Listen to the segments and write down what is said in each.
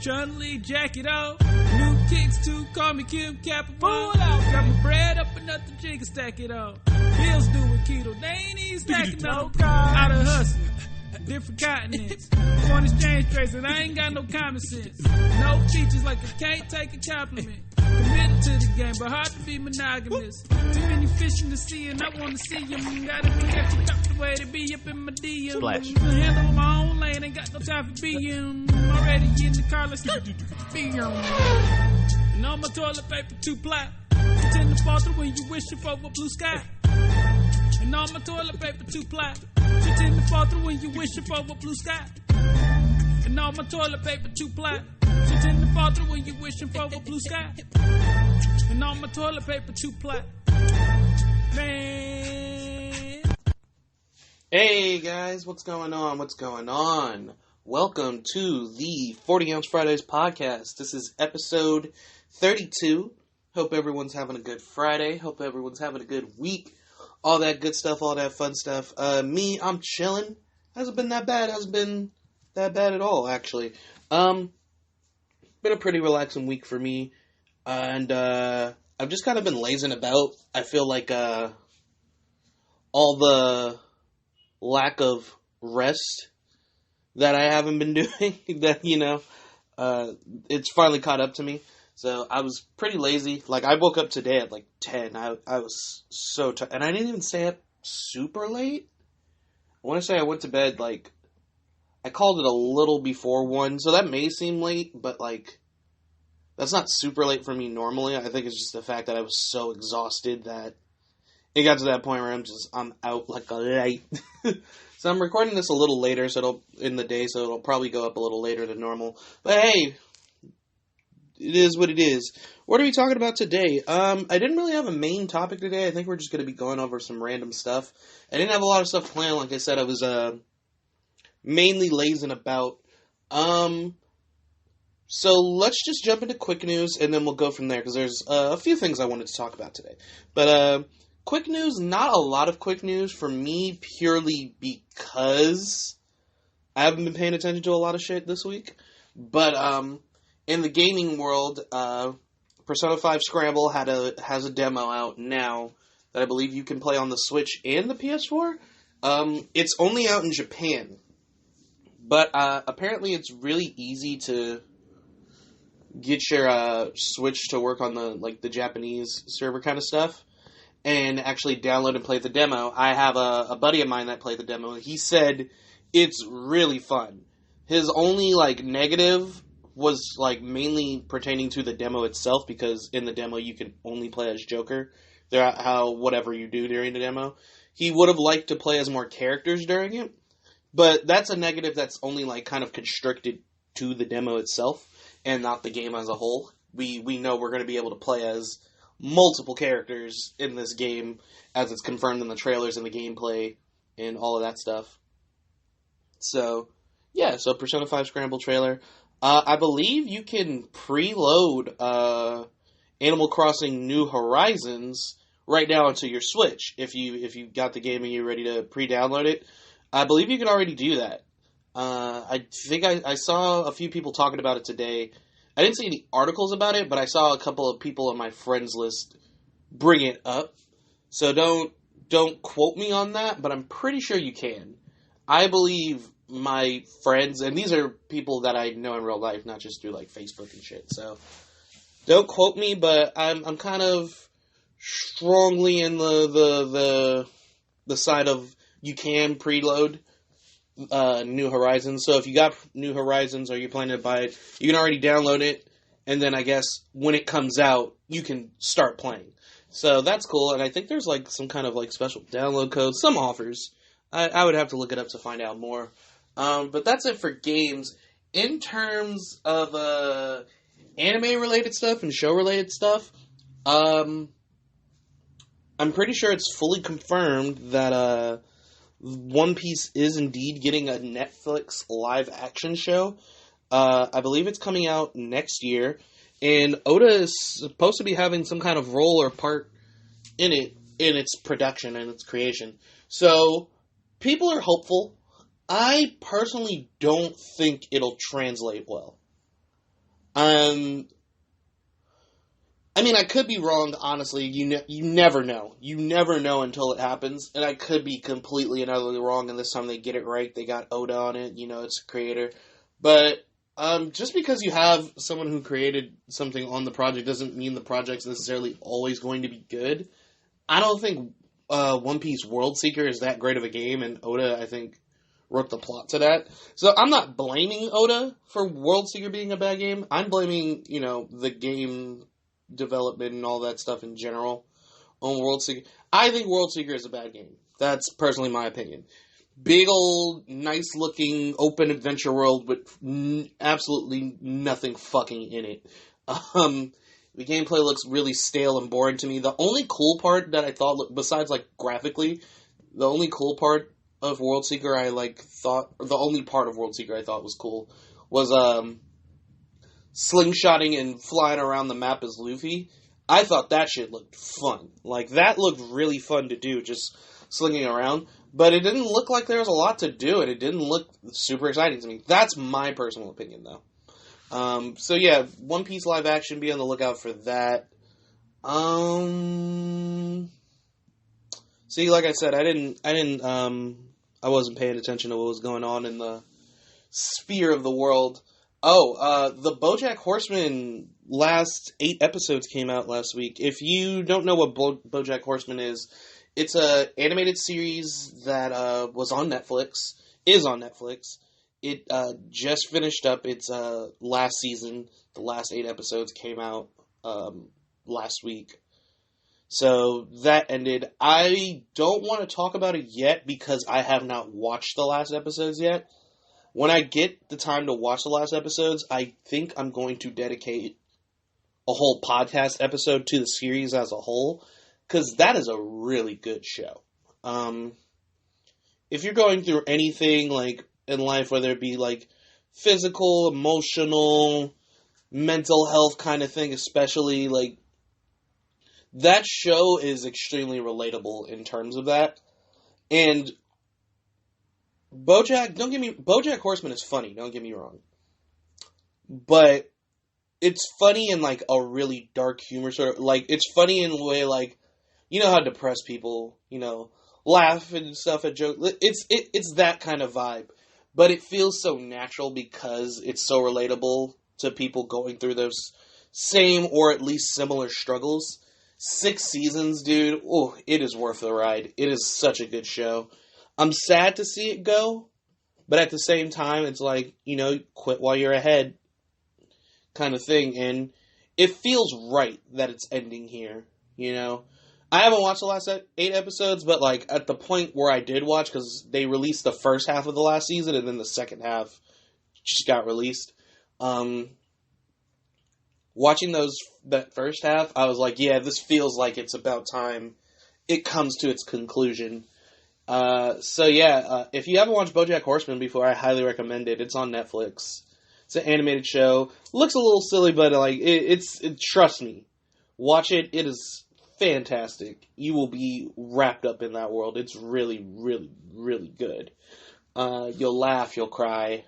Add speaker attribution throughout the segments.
Speaker 1: Chun-Li jacket on. New kicks too, call me Kim Capital. Got my bread up and nothing jigger stack it on. Bills doing keto, they ain't even stacking on. Out of hustle, different continents. Foreign exchange trades and I ain't got no common sense. No features like I can't take a compliment. Committed to the game, but hard to be monogamous. Too many fish in the sea and I wanna see them. Gotta be extra the way to be up in my DM.
Speaker 2: Splash.
Speaker 1: Handle my own lane, ain't got no time for BM. Already in the car, let's get BM. And on my toilet paper, 2-ply. Pretend to fall through when you wishing for a blue sky. And on my toilet paper, 2-ply. Pretend to fall through when you wishing for a blue sky. And on my toilet paper, 2-ply. Pretend to fall through when you wishing for a blue sky. And on my toilet paper, 2-ply. Man.
Speaker 2: Hey guys, what's going on? What's going on? Welcome to the 40 Ounce Fridays podcast. This is episode 32. Hope everyone's having a good Friday. Hope everyone's having a good week. All that good stuff, all that fun stuff. Me, I'm chillin'. Hasn't been that bad. Hasn't been that bad at all, actually. Been a pretty relaxing week for me. And, I've just kind of been lazing about. I feel like, all the lack of rest that I haven't been doing, that, it's finally caught up to me. So I was pretty lazy. Like, I woke up today at like 10. I was so tired. And I didn't even stay up super late. I want to say I went to bed like, I called it a little before 1. So that may seem late, but like, that's not super late for me normally. I think it's just the fact that I was so exhausted that it got to that point where I'm out like a light. So I'm recording this a little later, in the day, so it'll probably go up a little later than normal. But hey, it is what it is. What are we talking about today? I didn't really have a main topic today. I think we're just going to be going over some random stuff. I didn't have a lot of stuff planned. Like I said, I was mainly lazing about. So let's just jump into quick news, and then we'll go from there, because there's a few things I wanted to talk about today. But quick news, not a lot of quick news for me, purely because I haven't been paying attention to a lot of shit this week. But in the gaming world, Persona 5 Scramble has a demo out now that I believe you can play on the Switch and the PS4. It's only out in Japan, but apparently it's really easy to get your Switch to work on the Japanese server kind of stuff, and actually download and play the demo. I have a buddy of mine that played the demo, and he said it's really fun. His only negative was mainly pertaining to the demo itself, because in the demo you can only play as Joker. Whatever you do during the demo. He would have liked to play as more characters during it, but that's a negative that's only kind of constricted to the demo itself and not the game as a whole. We know we're going to be able to play as multiple characters in this game, as it's confirmed in the trailers and the gameplay and all of that stuff. So, yeah, Persona 5 Scramble trailer. I believe you can preload Animal Crossing New Horizons right now onto your Switch. If you got the game and you're ready to pre-download it, I believe you can already do that. I think I saw a few people talking about it today. I didn't see any articles about it, but I saw a couple of people on my friends list bring it up. So don't quote me on that, but I'm pretty sure you can. I believe my friends, and these are people that I know in real life, not just through Facebook and shit. So don't quote me, but I'm kind of strongly in the side of you can preload New Horizons. So if you got New Horizons or you're planning to buy it, you can already download it, and then I guess when it comes out, you can start playing. So that's cool, and I think there's some kind of special download code, some offers. I would have to look it up to find out more. But that's it for games. In terms of anime-related stuff and show-related stuff, I'm pretty sure it's fully confirmed that One Piece is indeed getting a Netflix live-action show. I believe it's coming out next year, and Oda is supposed to be having some kind of role or part in it, in its production and its creation. So, people are hopeful. I personally don't think it'll translate well. I mean, I could be wrong, honestly. You never know. You never know until it happens. And I could be completely and utterly wrong, and this time they get it right. They got Oda on it. It's a creator. But just because you have someone who created something on the project doesn't mean the project's necessarily always going to be good. I don't think One Piece World Seeker is that great of a game, and Oda, I think, wrote the plot to that. So I'm not blaming Oda for World Seeker being a bad game. I'm blaming, the game development and all that stuff in general on World Seeker. I think World Seeker is a bad game. That's personally my opinion. Big old, nice looking, open adventure world with absolutely nothing fucking in it. The gameplay looks really stale and boring to me. The only cool part that I thought, besides graphically, the only cool part of World Seeker the only part of World Seeker I thought was cool was slingshotting and flying around the map as Luffy. I thought that shit looked fun. That looked really fun to do, just slinging around. But it didn't look like there was a lot to do, and it didn't look super exciting to me. That's my personal opinion, though. So yeah, One Piece live action, be on the lookout for that. See, like I said, I wasn't paying attention to what was going on in the sphere of the world. The Bojack Horseman last 8 episodes came out last week. If you don't know what Bojack Horseman is, it's a animated series that is on Netflix. It just finished up its last season. The last 8 episodes came out last week. So that ended. I don't want to talk about it yet because I have not watched the last episodes yet. When I get the time to watch the last episodes, I think I'm going to dedicate a whole podcast episode to the series as a whole, because that is a really good show. If you're going through anything in life, whether it be physical, emotional, mental health kind of thing, especially that show is extremely relatable in terms of that. And Bojack Horseman is funny, don't get me wrong. But it's funny in a really dark humor sort of, it's funny in a way how depressed people, laugh and stuff at jokes. It's that kind of vibe. But it feels so natural because it's so relatable to people going through those same or at least similar struggles. 6 seasons, dude. Oh, it is worth the ride. It is such a good show. I'm sad to see it go, but at the same time, it's quit while you're ahead kind of thing. And it feels right that it's ending here, I haven't watched the last 8 episodes, but at the point where I did watch, because they released the first half of the last season and then the second half just got released. Watching that first half, I was like, yeah, this feels like it's about time it comes to its conclusion. If you haven't watched BoJack Horseman before, I highly recommend it. It's on Netflix. It's an animated show. Looks a little silly, but trust me, watch it. It is fantastic. You will be wrapped up in that world. It's really, really, really good. You'll laugh, you'll cry,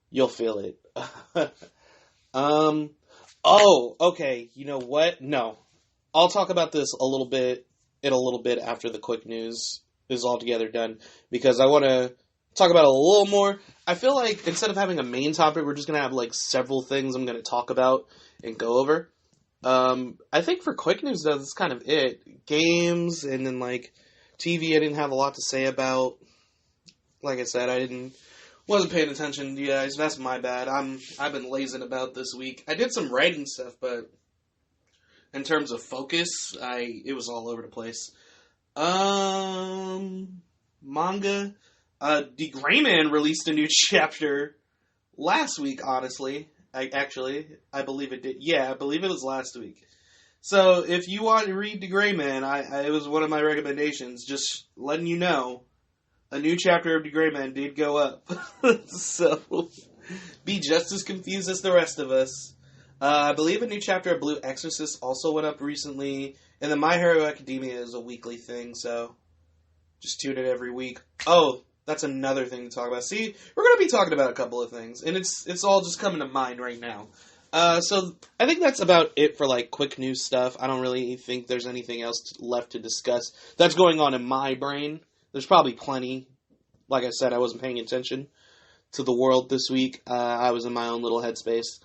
Speaker 2: you'll feel it. Okay. You know what? No, I'll talk about this a little bit after the quick news is altogether done, because I want to talk about it a little more. I feel like instead of having a main topic, we're just going to have several things I'm going to talk about and go over. I think for quick news, though, that's kind of it. Games, and then TV I didn't have a lot to say about. Like I said, wasn't paying attention to you guys. That's my bad. I've been lazing about this week. I did some writing stuff, but in terms of focus, it was all over the place. Manga. The Gray Man released a new chapter last week, honestly. I believe it did. Yeah, I believe it was last week. So, if you want to read The Gray Man, it was one of my recommendations. Just letting you know, a new chapter of The Gray Man did go up. So, be just as confused as the rest of us. I believe a new chapter of Blue Exorcist also went up recently. And then My Hero Academia is a weekly thing, so just tune in every week. Oh, that's another thing to talk about. See, we're going to be talking about a couple of things, and it's all just coming to mind right now. So I think that's about it for, like, quick news stuff. I don't really think there's anything else left to discuss that's going on in my brain. There's probably plenty. Like I said, I wasn't paying attention to the world this week. I was in my own little headspace.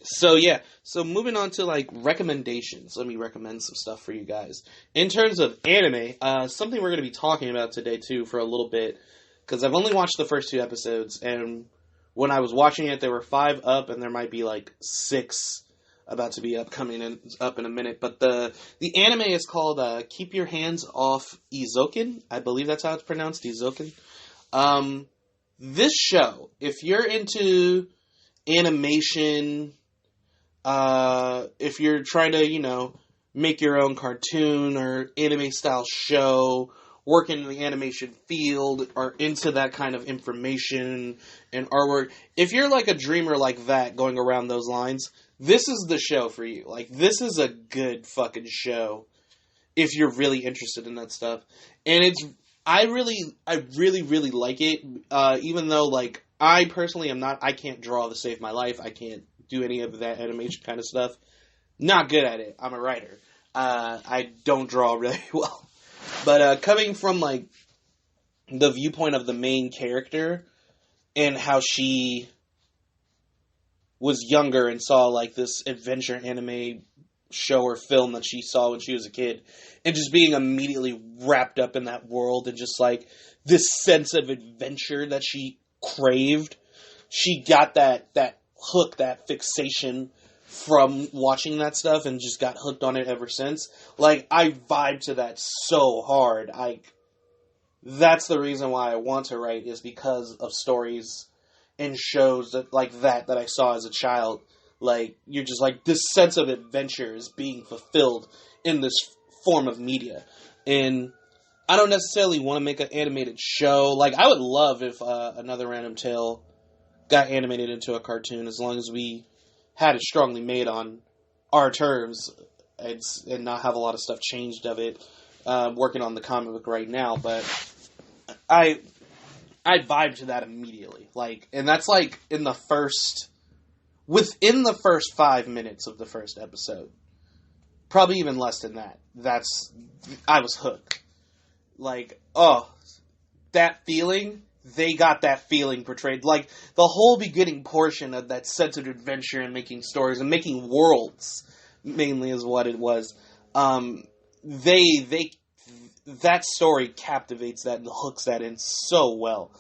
Speaker 2: So yeah. So moving on to, like, recommendations. Let me recommend some stuff for you guys. In terms of anime, something we're going to be talking about today, too, for a little bit. Because I've only watched the first 2 episodes, and when I was watching it, there were 5 up, and there might be, like, 6 about to be up in a minute. But the anime is called Keep Your Hands Off Eizouken. I believe that's how it's pronounced, Eizouken. This show, if you're into animation, if you're trying to, you know, make your own cartoon or anime-style show, work in the animation field, or into that kind of information and artwork, if you're like a dreamer like that going around those lines, this is the show for you. Like, this is a good fucking show if you're really interested in that stuff. And I really like it, even though, like, I personally I can't draw to save my life. I can't do any of that animation kind of stuff. Not good at it. I'm a writer. I don't draw really well. But coming from, like, the viewpoint of the main character and how she was younger and saw, like, this adventure anime show or film that she saw when she was a kid, and just being immediately wrapped up in that world and just, like, this sense of adventure that she craved. She got that hook, that fixation from watching that stuff and just got hooked on it ever since. Like, I vibe to that so hard. That's the reason why I want to write, is because of stories and shows that I saw as a child. Like, you're just like, this sense of adventure is being fulfilled in this form of media. And I don't necessarily want to make an animated show. Like, I would love if Another Random Tale got animated into a cartoon, as long as we had it strongly made on our terms and not have a lot of stuff changed of it. Working on the comic book right now, but I vibe to that immediately. Like, and that's like within the first 5 minutes of the first episode, probably even less than that. I was hooked. Like, oh, that feeling. They got that feeling portrayed. Like, the whole beginning portion of that sense of adventure and making stories and making worlds, mainly, is what it was. That story captivates that and hooks that in so well.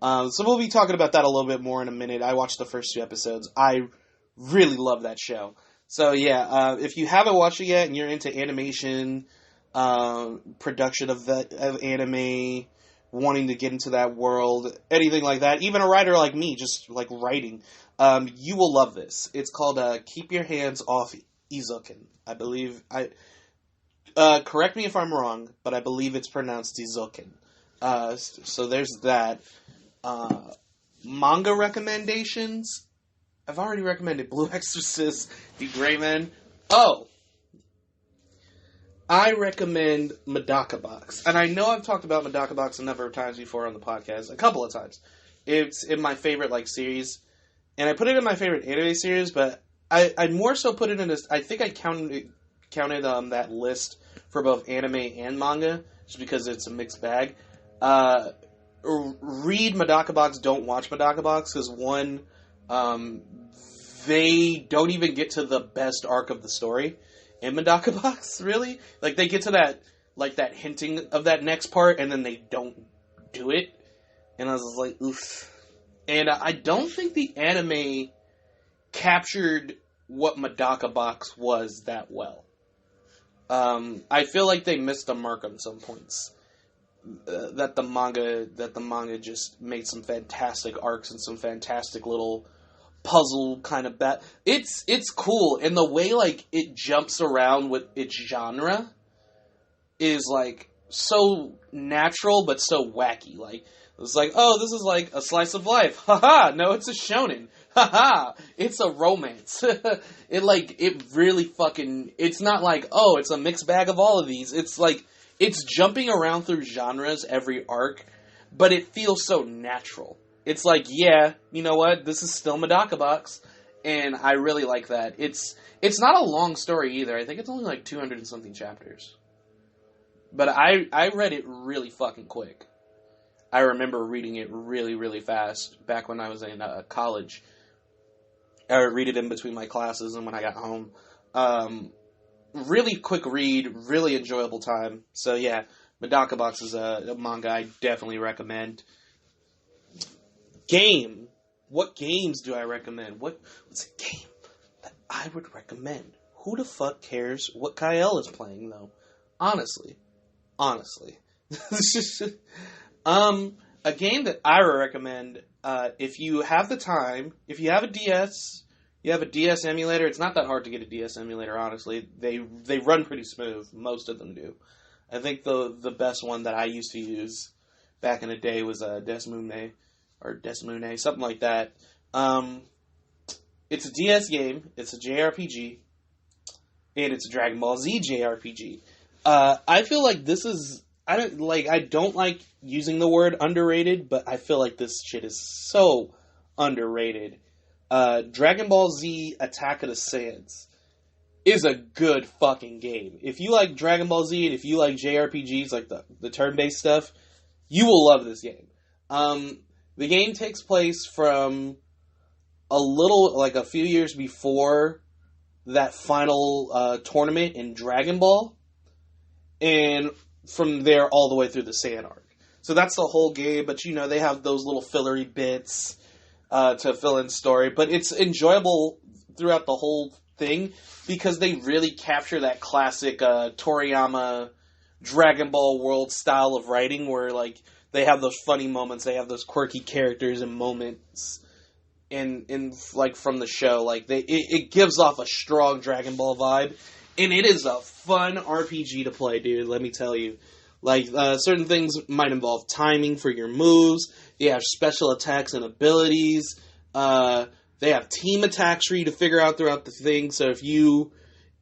Speaker 2: So we'll be talking about that a little bit more in a minute. I watched the first 2 episodes. I really love that show. So yeah, if you haven't watched it yet and you're into animation, production of anime, wanting to get into that world, anything like that, even a writer like me, just like writing, you will love this. It's called Keep Your Hands Off Eizouken. I believe, correct me if I'm wrong, but I believe it's pronounced Eizouken. So there's that. Manga recommendations. I've already recommended Blue Exorcist, The Gray Men. Oh! I recommend Medaka Box. And I know I've talked about Medaka Box a number of times before on the podcast. A couple of times. It's in my favorite, like, series. And I put it in my favorite anime series, but I more so put it in I think I counted that list for both anime and manga, just because it's a mixed bag. Read Medaka Box, don't watch Medaka Box, because one, they don't even get to the best arc of the story in Medaka Box, really. Like, they get to that hinting of that next part, and then they don't do it. And I was like, oof. And I don't think the anime captured what Medaka Box was that well. I feel like they missed the mark on some points. That the manga just made some fantastic arcs and some fantastic little puzzle kind of it's cool, and the way, like, it jumps around with its genre is, like, so natural but so wacky. Like, it's like, oh, this is like a slice of life. Haha, no, it's a shonen. Haha, it's a romance. It really fucking, it's not like, oh, it's a mixed bag of all of these. It's like, it's jumping around through genres every arc, but it feels so natural. It's like, yeah, you know what? This is still Medaka Box, and I really like that. It's not a long story either. I think it's only like 200 and something chapters. But I read it really fucking quick. I remember reading it really, really fast back when I was in college. I would read it in between my classes and when I got home. Really quick read, really enjoyable time. So yeah, Medaka Box is a manga I definitely recommend. Game. What games do I recommend? What's a game that I would recommend? Who the fuck cares what Kyle is playing, though? Honestly. A game that I would recommend, if you have the time, if you have a DS, you have a DS emulator. It's not that hard to get a DS emulator, honestly. They run pretty smooth. Most of them do. I think the best one that I used to use back in the day was Desmune, or Desmune, something like that. It's a DS game. It's a JRPG. And it's a Dragon Ball Z JRPG. I feel like this is... I don't like using the word underrated, but I feel like this shit is so underrated. Dragon Ball Z Attack of the Saiyans is a good fucking game. If you like Dragon Ball Z and if you like JRPGs, like the turn-based stuff, you will love this game. The game takes place from a few years before that final tournament in Dragon Ball, and from there all the way through the Saiyan arc. So that's the whole game, but they have those little fillery bits to fill in story, but it's enjoyable throughout the whole thing because they really capture that classic Toriyama Dragon Ball world style of writing where they have those funny moments, they have those quirky characters and moments in from the show. It gives off a strong Dragon Ball vibe. And it is a fun RPG to play, dude, let me tell you. Certain things might involve timing for your moves. They have special attacks and abilities. They have team attacks for you to figure out throughout the thing. So if you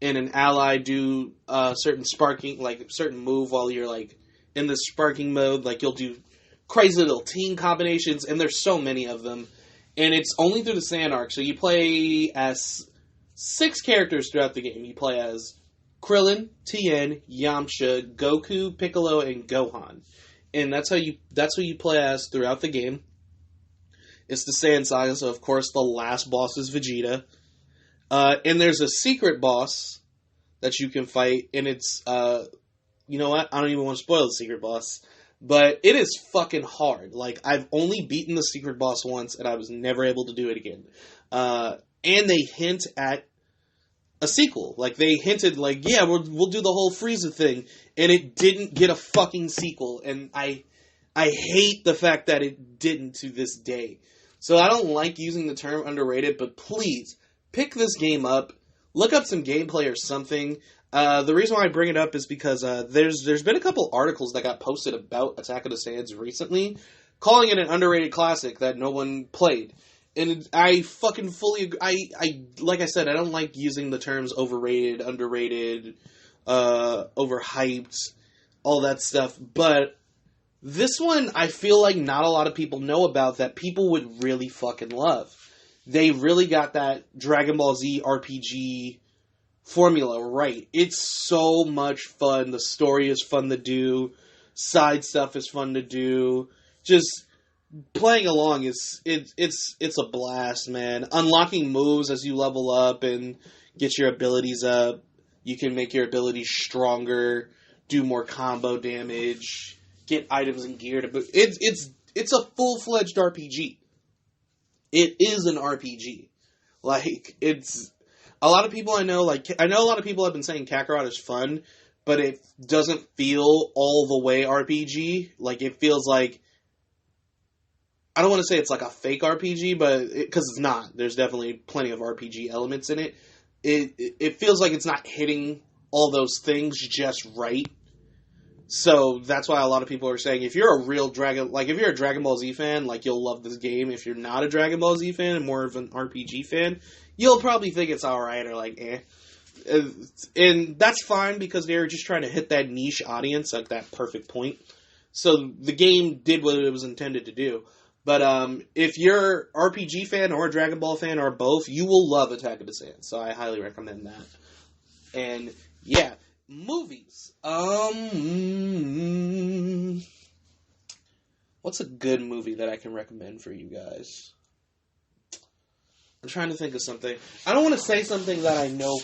Speaker 2: and an ally do certain move while you're, in the sparking mode, you'll do crazy little team combinations, and there's so many of them. And it's only through the Saiyan arc, so you play as 6 characters throughout the game. You play as Krillin, Tien, Yamcha, Goku, Piccolo, and Gohan. And that's who you play as throughout the game. It's the Saiyan Saga, so of course the last boss is Vegeta. And there's a secret boss that you can fight, and it's, you know what? I don't even want to spoil the secret boss. But it is fucking hard. I've only beaten the secret boss once, and I was never able to do it again. And they hint at a sequel. They hinted, yeah, we'll do the whole Frieza thing, and it didn't get a fucking sequel, and I hate the fact that it didn't to this day. So I don't like using the term underrated, but please, pick this game up, look up some gameplay or something. The reason why I bring it up is because there's been a couple articles that got posted about Attack of the Saiyans recently, calling it an underrated classic that no one played. And I fucking fully agree. Like I said, I don't like using the terms overrated, underrated, overhyped, all that stuff. But this one, I feel like not a lot of people know about that people would really fucking love. They really got that Dragon Ball Z RPG formula right. It's so much fun. The story is fun to do. Side stuff is fun to do. Just playing along it's a blast, man. Unlocking moves as you level up and get your abilities up. You can make your abilities stronger, do more combo damage, get items and gear to. It's a full-fledged RPG. It is an RPG. It's a lot of people I know a lot of people have been saying Kakarot is fun, but it doesn't feel all the way RPG. It feels like, I don't want to say it's like a fake RPG, but because it's not. There's definitely plenty of RPG elements in it. It feels like it's not hitting all those things just right. So that's why a lot of people are saying if you're a real if you're a Dragon Ball Z fan, you'll love this game. If you're not a Dragon Ball Z fan and more of an RPG fan, you'll probably think it's alright or eh. And that's fine because they were just trying to hit that niche audience at that perfect point. So the game did what it was intended to do. But if you're RPG fan or a Dragon Ball fan or both, you will love Attack of the Saiyans. So I highly recommend that. And yeah, movies. What's a good movie that I can recommend for you guys? I'm trying to think of something. I don't want to say something that I know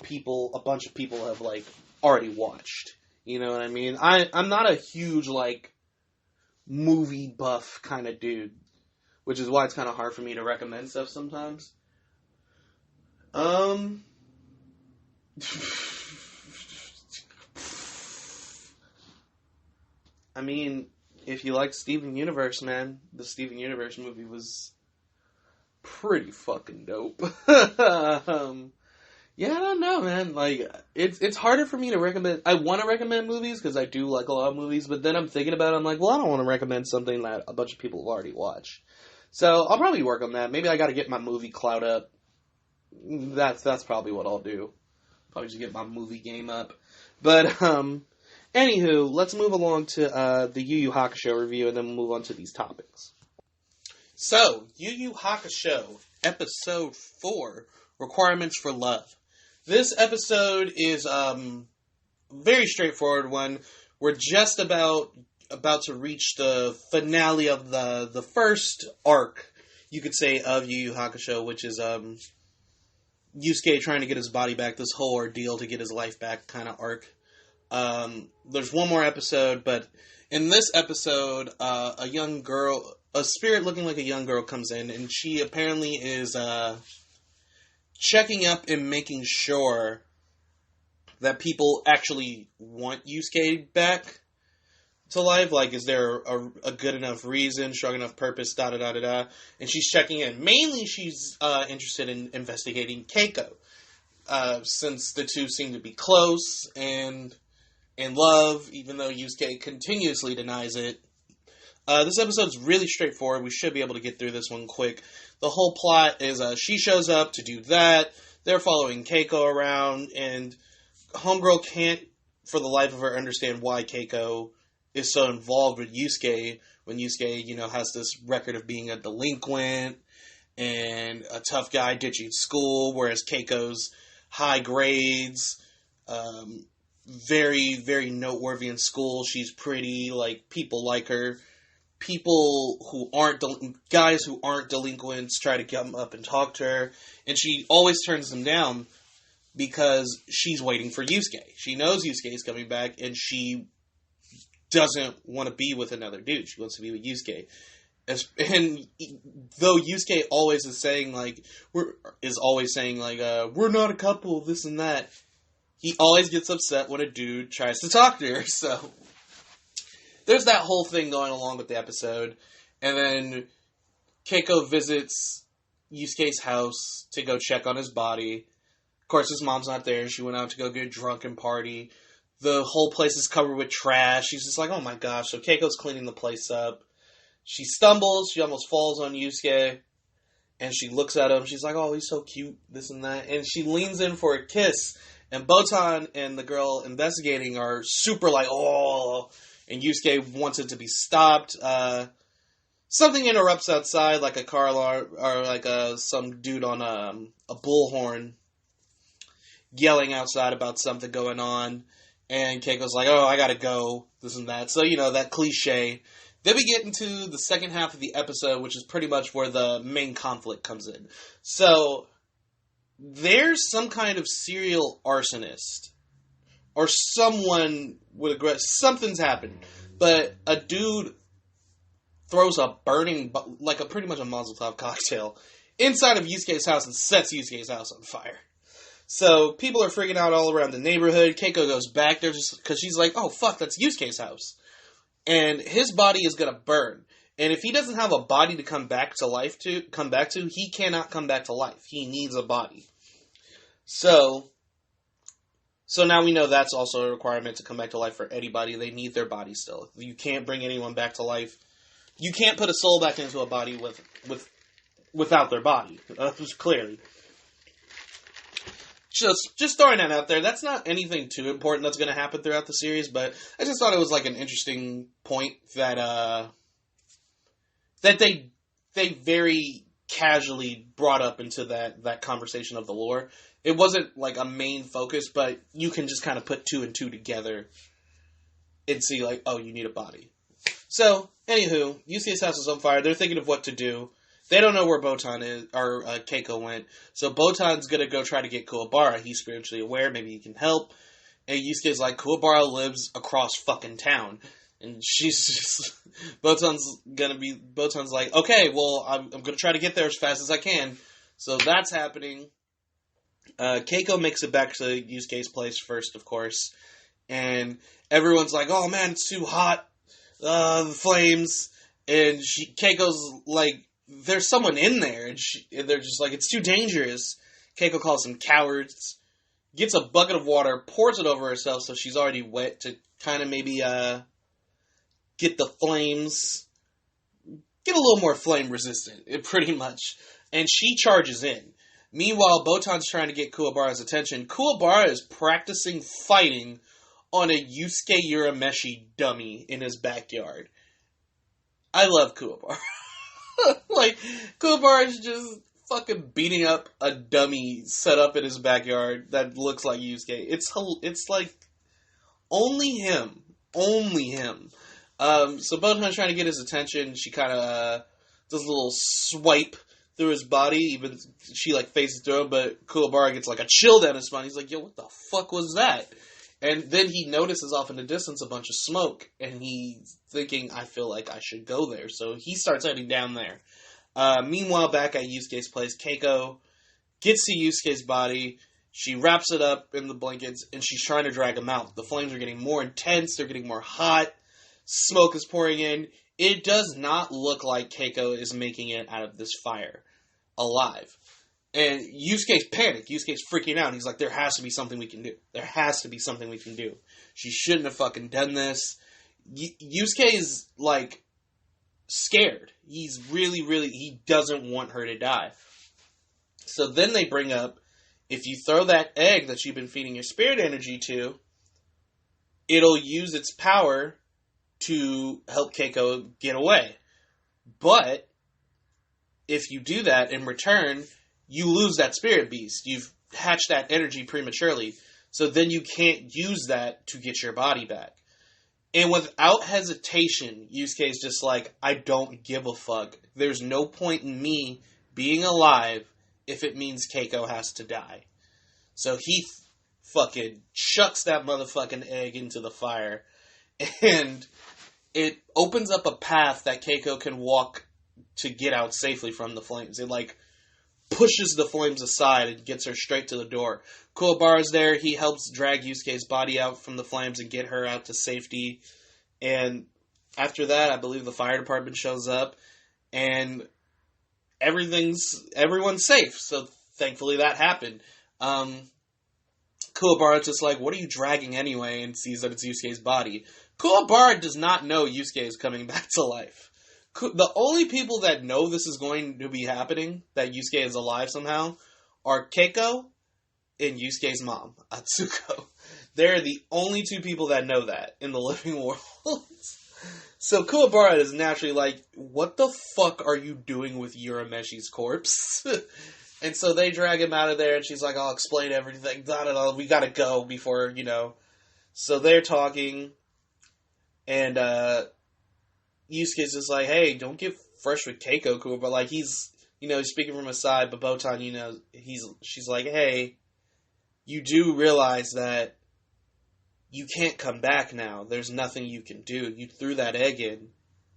Speaker 2: a bunch of people have, like, already watched. You know what I mean? I'm not a huge, like, movie buff kind of dude. Which is why it's kind of hard for me to recommend stuff sometimes. I mean, if you like Steven Universe, man, the Steven Universe movie was pretty fucking dope. Yeah, I don't know, man. Like, it's harder for me to recommend. I want to recommend movies because I do like a lot of movies, but then I'm thinking about it, I'm like, well, I don't want to recommend something that a bunch of people have already watched. So I'll probably work on that. Maybe I got to get my movie clout up. That's probably what I'll do. Probably just get my movie game up. But anywho, let's move along to the Yu Yu Hakusho review, and then we'll move on to these topics. So, Yu Yu Hakusho, episode 4, Requirements for Love. This episode is very straightforward one. We're just about to reach the finale of the first arc, you could say, of Yu Yu Hakusho, which is Yusuke trying to get his body back, this whole ordeal to get his life back kind of arc. There's one more episode, but in this episode, a young girl, a spirit looking like a young girl comes in, and she apparently is checking up and making sure that people actually want Yusuke back to life. Like, is there a good enough reason, strong enough purpose, da-da-da-da-da. And she's checking in. Mainly, she's interested in investigating Keiko, since the two seem to be close and in love, even though Yusuke continuously denies it. This episode's really straightforward. We should be able to get through this one quick. The whole plot is she shows up to do that. They're following Keiko around, and Homegirl can't, for the life of her, understand why Keiko is so involved with Yusuke when Yusuke, has this record of being a delinquent and a tough guy ditching school, whereas Keiko's high grades, very, very noteworthy in school. She's pretty, like, people like her. People who aren't, guys who aren't delinquents try to come up and talk to her, and she always turns them down because she's waiting for Yusuke. She knows Yusuke is coming back, and she doesn't want to be with another dude. She wants to be with Yusuke. And though Yusuke always is saying, like, we're not a couple, this and that, he always gets upset when a dude tries to talk to her, so there's that whole thing going along with the episode. And then Keiko visits Yusuke's house to go check on his body. Of course, his mom's not there. She went out to go get drunk and party. The whole place is covered with trash. She's just like, oh my gosh. So Keiko's cleaning the place up. She stumbles. She almost falls on Yusuke. And she looks at him. She's like, oh, he's so cute, this and that. And she leans in for a kiss. And Botan and the girl investigating are super like, oh. And Yusuke wants it to be stopped. Something interrupts outside, like a car alarm, or like some dude on a bullhorn yelling outside about something going on. And Keiko's like, oh, I gotta go, this and that. So, that cliche. Then we get into the second half of the episode, which is pretty much where the main conflict comes in. So, there's some kind of serial arsonist, or someone with something's happened, but a dude throws a burning, like pretty much a Mazel Tov cocktail, inside of Yusuke's house and sets Yusuke's house on fire. So people are freaking out all around the neighborhood. Keiko goes back there just because she's like, oh fuck, that's Yusuke's house. And his body is going to burn. And if he doesn't have a body to come back to, he cannot come back to life. He needs a body. So now we know that's also a requirement to come back to life for anybody. They need their body still. You can't bring anyone back to life. You can't put a soul back into a body without their body. Clearly. Just throwing that out there. That's not anything too important that's going to happen throughout the series, but I just thought it was like an interesting point that they very casually brought up into that conversation of the lore. It wasn't like a main focus, but you can just kind of put 2 and 2 together and see like, oh, you need a body. So, anywho, Yusuke's house is on fire. They're thinking of what to do. They don't know where Botan is, or Keiko went. So Botan's gonna go try to get Kuwabara. He's spiritually aware. Maybe he can help. And Yusuke's like, Kuwabara lives across fucking town. And she's just... Botan's like, okay, well, I'm gonna try to get there as fast as I can. So that's happening. Keiko makes it back to Yusuke's place first, of course. And everyone's like, oh man, it's too hot. The flames. And Keiko's like, there's someone in there. And they're just like, it's too dangerous. Keiko calls them cowards. Gets a bucket of water, pours it over herself so she's already wet to kind of maybe get the flames, get a little more flame resistant, pretty much. And she charges in. Meanwhile, Botan's trying to get Kuwabara's attention. Kuwabara is practicing fighting on a Yusuke Urameshi dummy in his backyard. I love Kuwabara. Like, Kuwabara is just fucking beating up a dummy set up in his backyard that looks like Yusuke. It's like, only him. Only him. So Botan's trying to get his attention. She kind of does a little swipe through his body. Even she, like, faces through him, but Kuwabara gets, like, a chill down his spine. He's like, yo, what the fuck was that? And then he notices off in the distance a bunch of smoke, and he's thinking, I feel like I should go there. So he starts heading down there. Meanwhile, back at Yusuke's place, Keiko gets to Yusuke's body. She wraps it up in the blankets, and she's trying to drag him out. The flames are getting more intense. They're getting more hot. Smoke is pouring in. It does not look like Keiko is making it out of this fire alive. And Yusuke's panicked. Yusuke's freaking out. He's like, there has to be something we can do. There has to be something we can do. She shouldn't have fucking done this. Yusuke is, like, scared. He's really, he doesn't want her to die. So then they bring up, if you throw that egg that you've been feeding your spirit energy to, it'll use its power to help Keiko get away. But if you do that in return, you lose that spirit beast. You've hatched that energy prematurely. So then you can't use that to get your body back. And without hesitation, Yusuke's just like, I don't give a fuck. There's no point in me being alive if it means Keiko has to die. So he fucking chucks that motherfucking egg into the fire. And it opens up a path that Keiko can walk to get out safely from the flames. It, like, pushes the flames aside and gets her straight to the door. Kuwabara's there. He helps drag Yusuke's body out from the flames and get her out to safety. And after that, I believe the fire department shows up and everyone's safe. So thankfully that happened. Kuwabara's just like, what are you dragging anyway? And sees that it's Yusuke's body. Kuwabara does not know Yusuke is coming back to life. The only people that know this is going to be happening, that Yusuke is alive somehow, are Keiko and Yusuke's mom, Atsuko. They're the only two people that know that in the living world. So Kuwabara is naturally like, what the fuck are you doing with Urameshi's corpse? And so they drag him out of there, and she's like, I'll explain everything. We gotta go before, So they're talking, and Yusuke's just like, hey, don't get fresh with Keiko, but like he's speaking from his side, but Botan, she's like, hey, you do realize that you can't come back now. There's nothing you can do. You threw that egg in.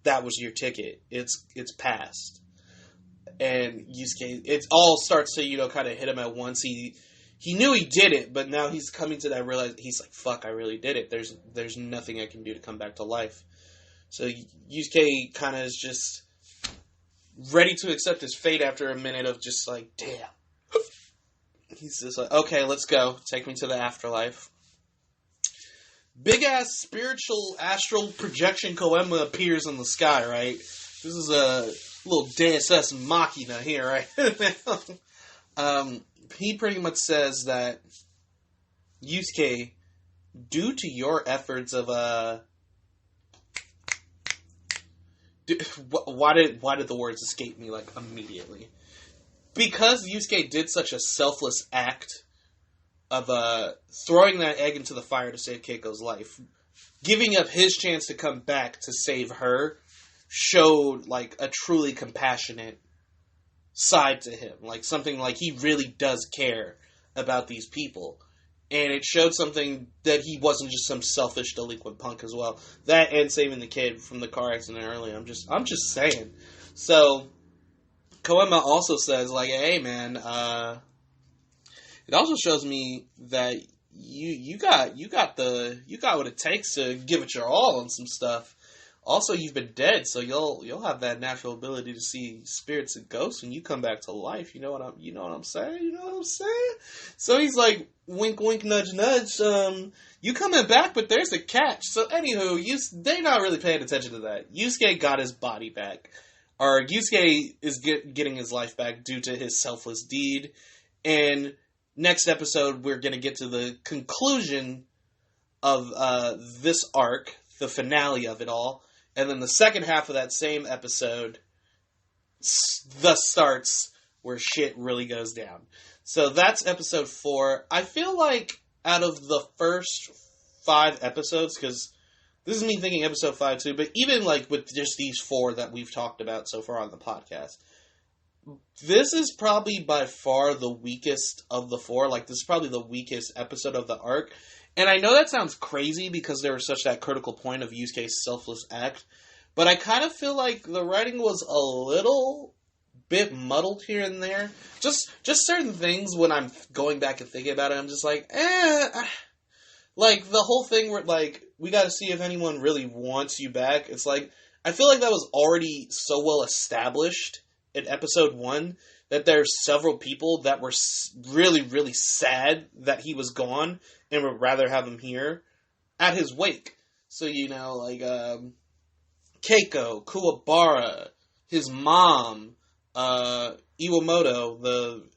Speaker 2: That was your ticket. It's past. And Yusuke, it all starts to, kind of hit him at once. He knew he did it, but now he's coming to that realization. He's like, fuck, I really did it. There's nothing I can do to come back to life. So Yusuke kind of is just ready to accept his fate after a minute of just like, damn. He's just like, okay, let's go. Take me to the afterlife. Big ass spiritual astral projection Koema appears in the sky, right? This is a little Deus Ex Machina here, right? He pretty much says that Yusuke, due to your efforts of why did the words escape me, like, immediately? Because Yusuke did such a selfless act of throwing that egg into the fire to save Keiko's life, giving up his chance to come back to save her showed, like, a truly compassionate side to him. Like, something like he really does care about these people. And it showed something that he wasn't just some selfish delinquent punk as well. That and saving the kid from the car accident earlier. I'm just saying. So, Koema also says, like, hey, man, it also shows me that you got what it takes to give it your all on some stuff. Also, you've been dead, so you'll have that natural ability to see spirits and ghosts when you come back to life. You know what I'm saying? So he's like, wink, wink, nudge, nudge. You coming back, but there's a catch. So anywho, they're not really paying attention to that. Yusuke got his body back, or Yusuke is getting his life back due to his selfless deed. And next episode, we're gonna get to the conclusion of this arc, the finale of it all. And then the second half of that same episode thus starts where shit really goes down. So that's episode 4. I feel like out of the first 5 episodes, because this is me thinking episode 5 too, but even like with just these 4 that we've talked about so far on the podcast, this is probably by far the weakest of the 4. Like, this is probably the weakest episode of the arc. And I know that sounds crazy because there was such that critical point of Yusuke's selfless act, but I kind of feel like the writing was a little bit muddled here and there. Just certain things when I'm going back and thinking about it, I'm just like, Like, the whole thing where, like, we gotta see if anyone really wants you back. It's like, I feel like that was already so well established in episode 1 that there's several people that were really, really sad that he was gone and would rather have him here at his wake. So, you know, like, Keiko, Kuwabara, his mom, Iwamoto,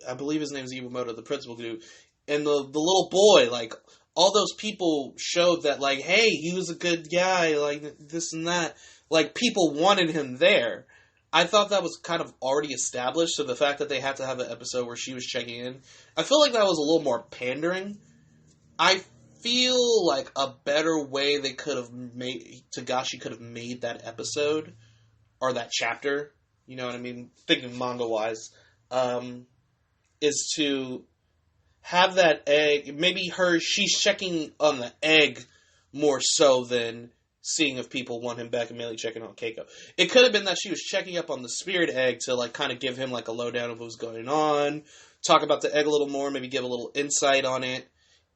Speaker 2: I believe his name is Iwamoto, the principal dude, and the little boy, like, all those people showed that, like, hey, he was a good guy, like, this and that. Like, people wanted him there. I thought that was kind of already established, so the fact that they had to have an episode where she was checking in, I feel like that was a little more pandering. I feel like a better way they could have made, Togashi could have made that episode, or that chapter, you know what I mean, thinking manga-wise, is to have that egg, maybe she's checking on the egg more so than seeing if people want him back and mainly checking on Keiko. It could have been that she was checking up on the spirit egg to, like, kind of give him, like, a lowdown of what's going on, talk about the egg a little more, maybe give a little insight on it,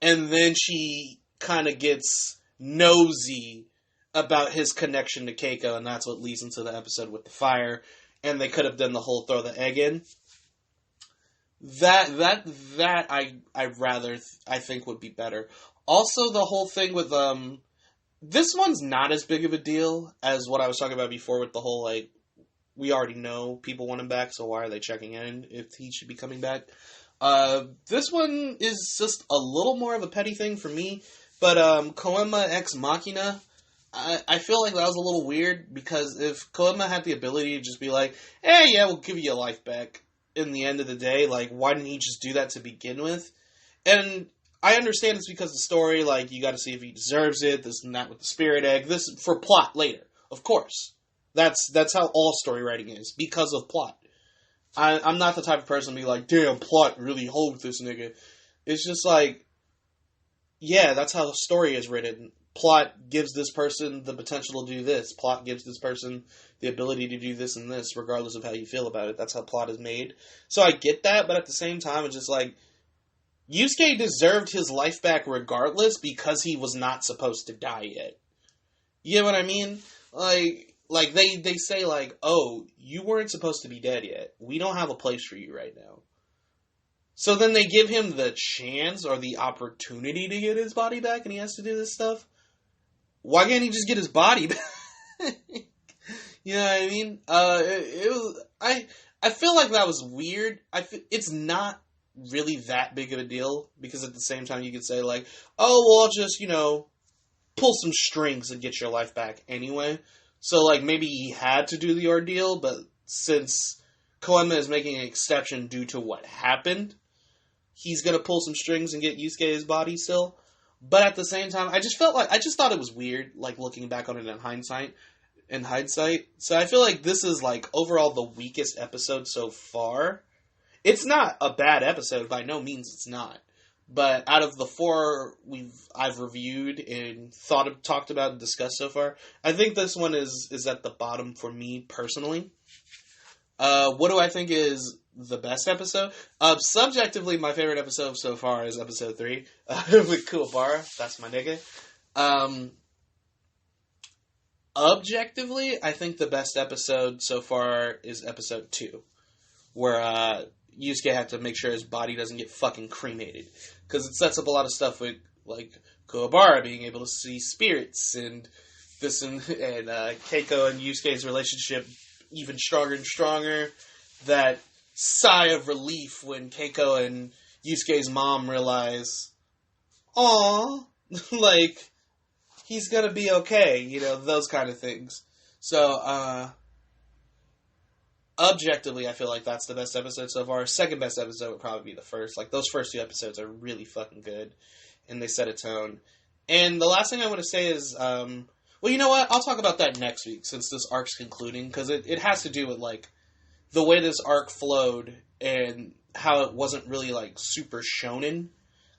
Speaker 2: and then she kind of gets nosy about his connection to Keiko, and that's what leads into the episode with the fire, and they could have done the whole throw the egg in. That I think would be better. Also, the whole thing with, this one's not as big of a deal as what I was talking about before with the whole, like, we already know people want him back, so why are they checking in if he should be coming back? This one is just a little more of a petty thing for me, but, Koema Ex Machina, I feel like that was a little weird, because if Koema had the ability to just be like, hey, yeah, we'll give you your life back in the end of the day, like, why didn't he just do that to begin with? And I understand it's because of the story, like, you gotta see if he deserves it, this and that with the spirit egg, this for plot later, of course. That's how all story writing is, because of plot. I'm not the type of person to be like, damn, plot really hold this nigga. It's just like, yeah, that's how the story is written. Plot gives this person the potential to do this. Plot gives this person the ability to do this and this, regardless of how you feel about it. That's how plot is made. So I get that, but at the same time, it's just like, Yusuke deserved his life back regardless because he was not supposed to die yet. You know what I mean? Like they say, like, oh, you weren't supposed to be dead yet. We don't have a place for you right now. So then they give him the chance or the opportunity to get his body back and he has to do this stuff. Why can't he just get his body back? You know what I mean? I feel like that was weird. It's not really that big of a deal, because at the same time you could say, like, oh, well, I'll just, you know, pull some strings and get your life back anyway. So, like, maybe he had to do the ordeal, but since Koenma is making an exception due to what happened, he's gonna pull some strings and get Yusuke's body still. But at the same time, I just thought it was weird, like, looking back on it in hindsight. So I feel like this is, like, overall the weakest episode so far. It's not a bad episode, by no means it's not. But out of the 4 I've reviewed and talked about and discussed so far, I think this one is at the bottom for me personally. What do I think is the best episode? Subjectively, my favorite episode so far is episode 3 with Kuwabara. That's my nigga. Objectively, I think the best episode so far is episode 2, where Yusuke had to make sure his body doesn't get fucking cremated. Because it sets up a lot of stuff with, like, Kuwabara being able to see spirits, and this and Keiko and Yusuke's relationship even stronger and stronger. That sigh of relief when Keiko and Yusuke's mom realize, aww, like, he's gonna be okay, you know, those kind of things. So, objectively, I feel like that's the best episode so far. Second best episode would probably be the first. Like, those first 2 episodes are really fucking good, and they set a tone. And the last thing I want to say is, well, you know what? I'll talk about that next week, since this arc's concluding, because it has to do with, like, the way this arc flowed, and how it wasn't really, like, super shonen,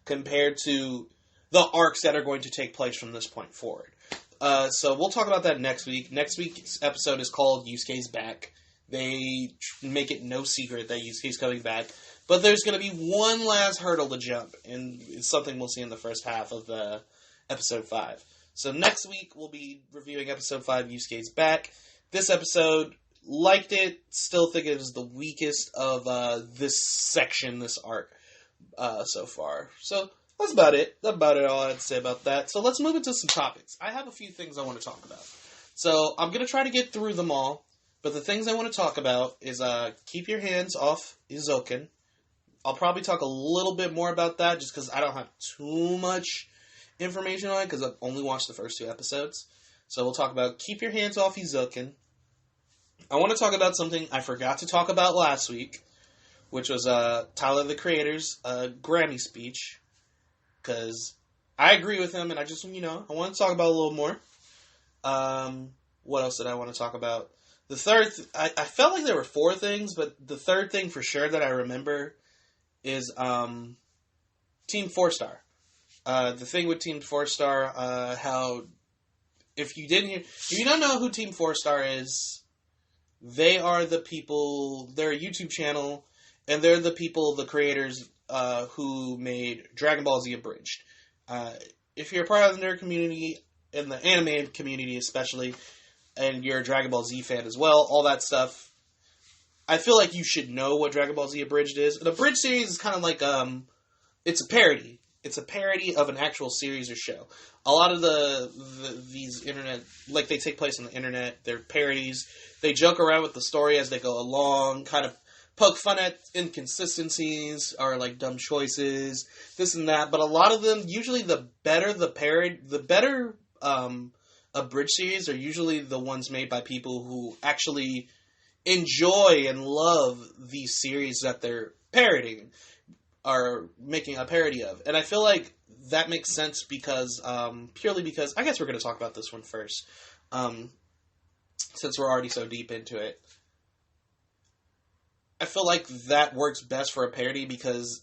Speaker 2: compared to the arcs that are going to take place from this point forward. So we'll talk about that next week. Next week's episode is called Yusuke's Back. They make it no secret that Yusuke's coming back. But there's going to be one last hurdle to jump, and it's something we'll see in the first half of episode 5. So next week, we'll be reviewing episode 5, Yusuke's Back. This episode, liked it, still think it is the weakest of this section, this arc, so far. So that's about it. That's about it, all I had to say about that. So let's move into some topics. I have a few things I want to talk about. So I'm going to try to get through them all. But the things I want to talk about is keep your hands off Eizouken. I'll probably talk a little bit more about that just because I don't have too much information on it because I've only watched the first 2 episodes. So we'll talk about keep your hands off Eizouken. I want to talk about something I forgot to talk about last week, which was Tyler, the Creator's Grammy speech. Because I agree with him and I just, I want to talk about it a little more. What else did I want to talk about? The third, I felt like there were 4 things, but the third thing for sure that I remember is Team 4-Star. The thing with Team 4-Star, how if you don't know who Team 4-Star is, they are the people. They're a YouTube channel, and they're the people, the creators who made Dragon Ball Z Abridged. If you're a part of the nerd community and the anime community, especially, and you're a Dragon Ball Z fan as well, all that stuff, I feel like you should know what Dragon Ball Z Abridged is. An Abridged series is kind of like, it's a parody. It's a parody of an actual series or show. A lot of these internet, like, they take place on the internet, they're parodies. They joke around with the story as they go along, kind of poke fun at inconsistencies or, like, dumb choices, this and that. But a lot of them, usually the better Abridged series are usually the ones made by people who actually enjoy and love these series that they're parodying, are making a parody of. And I feel like that makes sense because, purely because, I guess we're going to talk about this one first, since we're already so deep into it. I feel like that works best for a parody because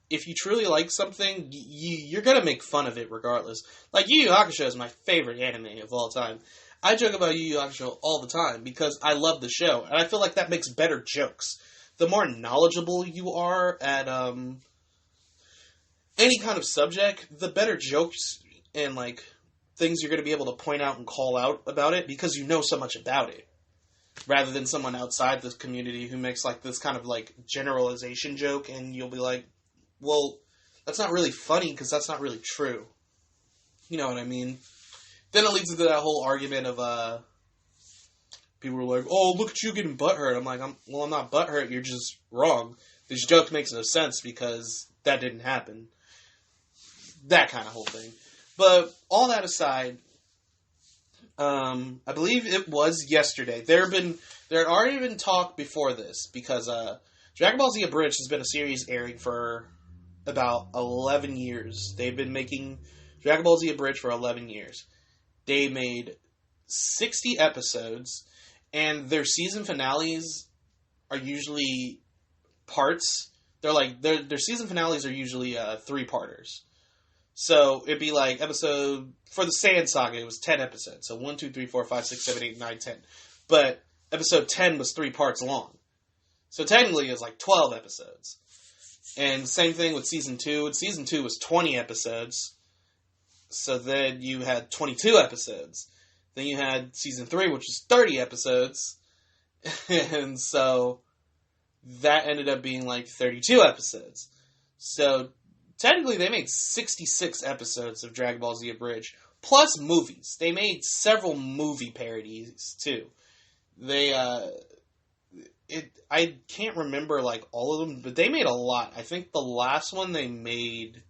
Speaker 2: if you truly like something, you're going to make fun of it regardless. Like, Yu Yu Hakusho is my favorite anime of all time. I joke about Yu Yu Hakusho all the time because I love the show, and I feel like that makes better jokes. The more knowledgeable you are at any kind of subject, the better jokes and, like, things you're going to be able to point out and call out about it because you know so much about it. Rather than someone outside this community who makes, like, this kind of, like, generalization joke, and you'll be like, well, that's not really funny because that's not really true. You know what I mean? Then it leads into that whole argument of, people are like, oh, look at you getting butthurt. I'm like, I'm not butthurt, you're just wrong. This joke makes no sense because that didn't happen. That kind of whole thing. But all that aside, I believe it was yesterday. There had already been talk before this, because Dragon Ball Z Abridged has been a series airing for about 11 years. They've been making Dragon Ball Z Abridged for 11 years. They made 60 episodes, and their season finales are usually parts. Their season finales are usually 3-parters. So it'd be like episode, for the Saiyan saga, it was 10 episodes. So 1, 2, 3, 4, 5, 6, 7, 8, 9, 10. But episode 10 was 3 parts long. So technically it's like 12 episodes. And same thing with season 2. Season 2 was 20 episodes. So then you had 22 episodes. Then you had season 3, which was 30 episodes. And so that ended up being like 32 episodes. So technically, they made 66 episodes of Dragon Ball Z Abridged, plus movies. They made several movie parodies, too. I can't remember, like, all of them, but they made a lot. I think the last one they made...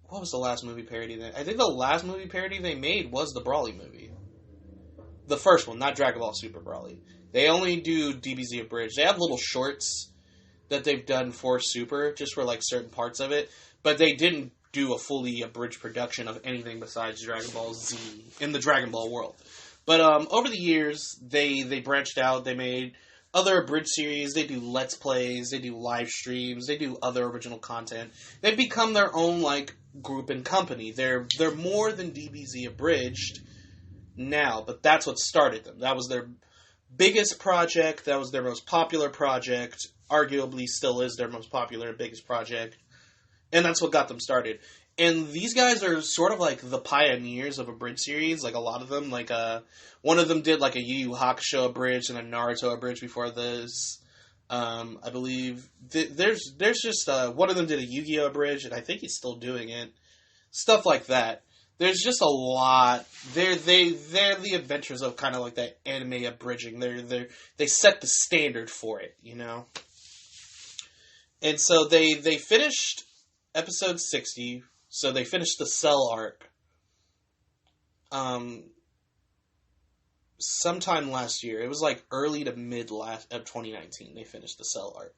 Speaker 2: What was the last movie parody? I think the last movie parody they made was the Brawly movie. The first one, not Dragon Ball Super Brawly. They only do DBZ Abridged. They have little shorts that they've done for Super, just for, like, certain parts of it, but they didn't do a fully abridged production of anything besides Dragon Ball Z in the Dragon Ball world. But over the years, they branched out. They made other abridged series. They do Let's Plays. They do live streams. They do other original content. They've become their own, like, group and company. They're more than DBZ Abridged now, but that's what started them. That was their biggest project. That was their most popular project. Arguably still is their most popular and biggest project. And that's what got them started. And these guys are sort of like the pioneers of Abridged series. Like, a lot of them. Like, one of them did like a Yu Yu Hakusho Abridged and a Naruto Abridged before this. I believe there's just one of them did a Yu-Gi-Oh! Abridged, and I think he's still doing it. Stuff like that. There's just a lot. They're the adventures of kind of like that anime abridging. They set the standard for it, you know. And so they finished episode 60. So they finished the Cell arc. Sometime last year. It was like early to mid of 2019. They finished the Cell arc.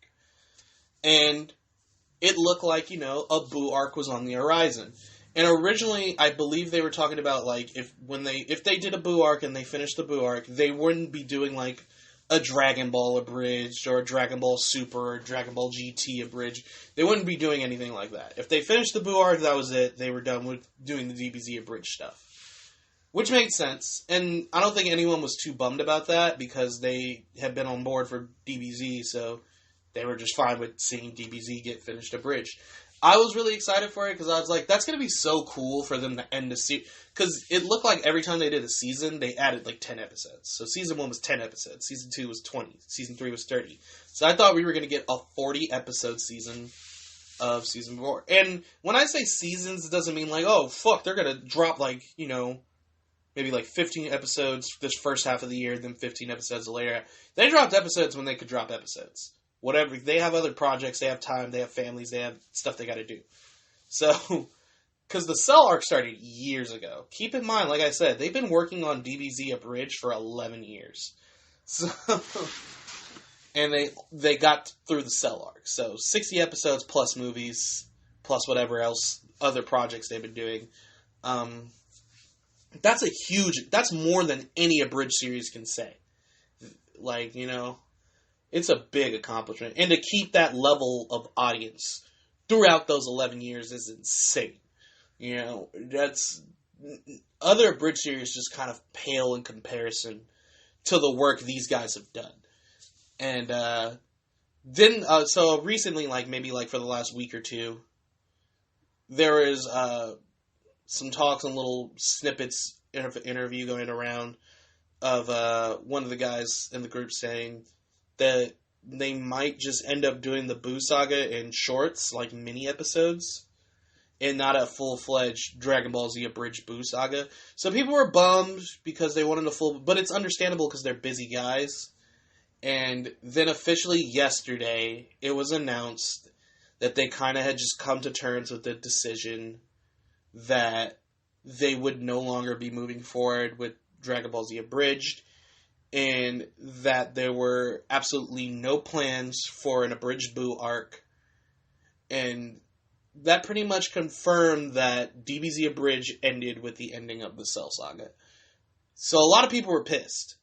Speaker 2: And it looked like, you know, a Boo arc was on the horizon. And originally, I believe they were talking about, like, if they did a Boo arc and they finished the Boo arc, they wouldn't be doing, like, a Dragon Ball Abridged or a Dragon Ball Super or Dragon Ball GT Abridged. They wouldn't be doing anything like that. If they finished the Boo arc, that was it. They were done with doing the DBZ Abridged stuff. Which made sense. And I don't think anyone was too bummed about that because they had been on board for DBZ, so they were just fine with seeing DBZ get finished Abridged. I was really excited for it because I was like, that's going to be so cool for them to end the series. Because it looked like every time they did a season, they added like 10 episodes. So season 1 was 10 episodes. Season 2 was 20. Season 3 was 30. So I thought we were going to get a 40-episode season of season 4. And when I say seasons, it doesn't mean like, oh, fuck, they're going to drop like, you know, maybe like 15 episodes this first half of the year, then 15 episodes later. They dropped episodes when they could drop episodes. Whatever, they have other projects, they have time, they have families, they have stuff they gotta do. So, because the Cell arc started years ago. Keep in mind, like I said, they've been working on DBZ Abridged for 11 years. So, and they got through the Cell arc. So, 60 episodes plus movies, plus whatever else, other projects they've been doing. That's more than any Abridged series can say. Like, you know, it's a big accomplishment. And to keep that level of audience throughout those 11 years is insane. You know, other Abridged series just kind of pale in comparison to the work these guys have done. And so recently, like maybe like for the last week or two, there is some talks and little snippets in an interview going around of one of the guys in the group saying that they might just end up doing the Boo saga in shorts, like mini episodes, and not a full-fledged Dragon Ball Z Abridged Boo saga. So people were bummed because they wanted a full... But it's understandable because they're busy guys. And then officially yesterday, it was announced that they kind of had just come to terms with the decision that they would no longer be moving forward with Dragon Ball Z Abridged, and that there were absolutely no plans for an Abridged Buu arc, and that pretty much confirmed that DBZ Abridged ended with the ending of the Cell Saga. So a lot of people were pissed.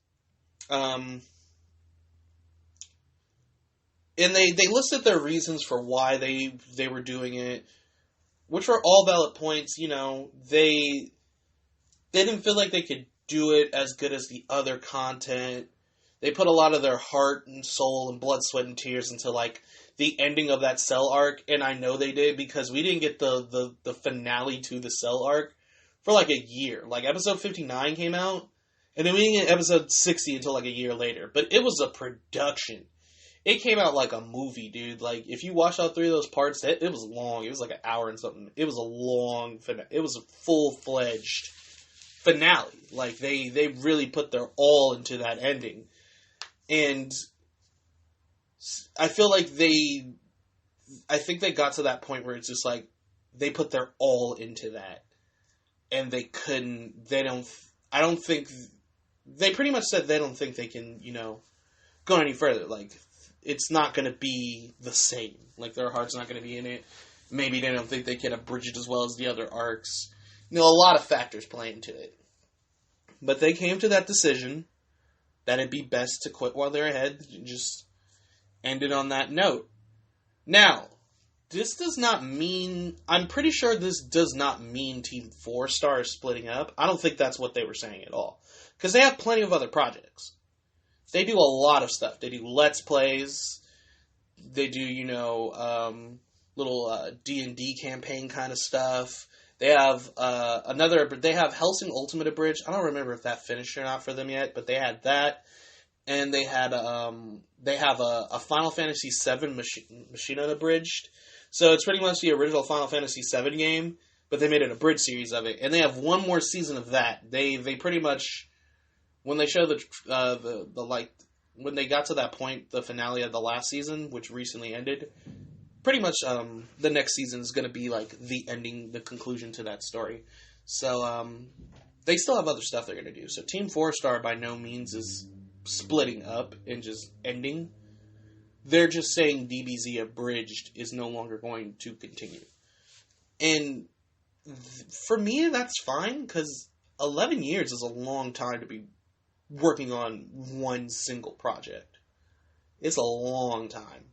Speaker 2: And they listed their reasons for why they were doing it, which were all valid points. You know, they didn't feel like they could do it as good as the other content. They put a lot of their heart and soul and blood, sweat, and tears into, like, the ending of that Cell arc, and I know they did because we didn't get the finale to the Cell arc for, like, a year. Like, episode 59 came out, and then we didn't get episode 60 until, like, a year later. But it was a production. It came out like a movie, dude. Like, if you watch all 3 of those parts, it was long. It was like an hour and something. It was a long finale. It was a full-fledged finale. Like, they really put their all into that ending. And I feel like I think they got to that point where it's just like, they put their all into that. And they pretty much said they don't think they can, you know, go any further. Like, it's not going to be the same. Like, their heart's not going to be in it. Maybe they don't think they can abridge it as well as the other arcs. You know, a lot of factors play into it. But they came to that decision that it'd be best to quit while they're ahead and just end it on that note. Now, this does not mean... I'm pretty sure this does not mean Team 4 Star is splitting up. I don't think that's what they were saying at all. Because they have plenty of other projects. They do a lot of stuff. They do Let's Plays. They do, you know, little D&D campaign kind of stuff. They have they have Hellsing Ultimate Abridged. I don't remember if that finished or not for them yet, but they had that. And they have a Final Fantasy VII Machina Abridged. So it's pretty much the original Final Fantasy VII game, but they made an abridged series of it. And they have one more season of that. They pretty much... When they show when they got to that point, the finale of the last season, which recently ended, pretty much the next season is going to be like the ending, the conclusion to that story. So they still have other stuff they're going to do. So Team 4 Star by no means is splitting up and just ending. They're just saying DBZ Abridged is no longer going to continue. And for me, that's fine, because 11 years is a long time to be working on one single project. It's a long time.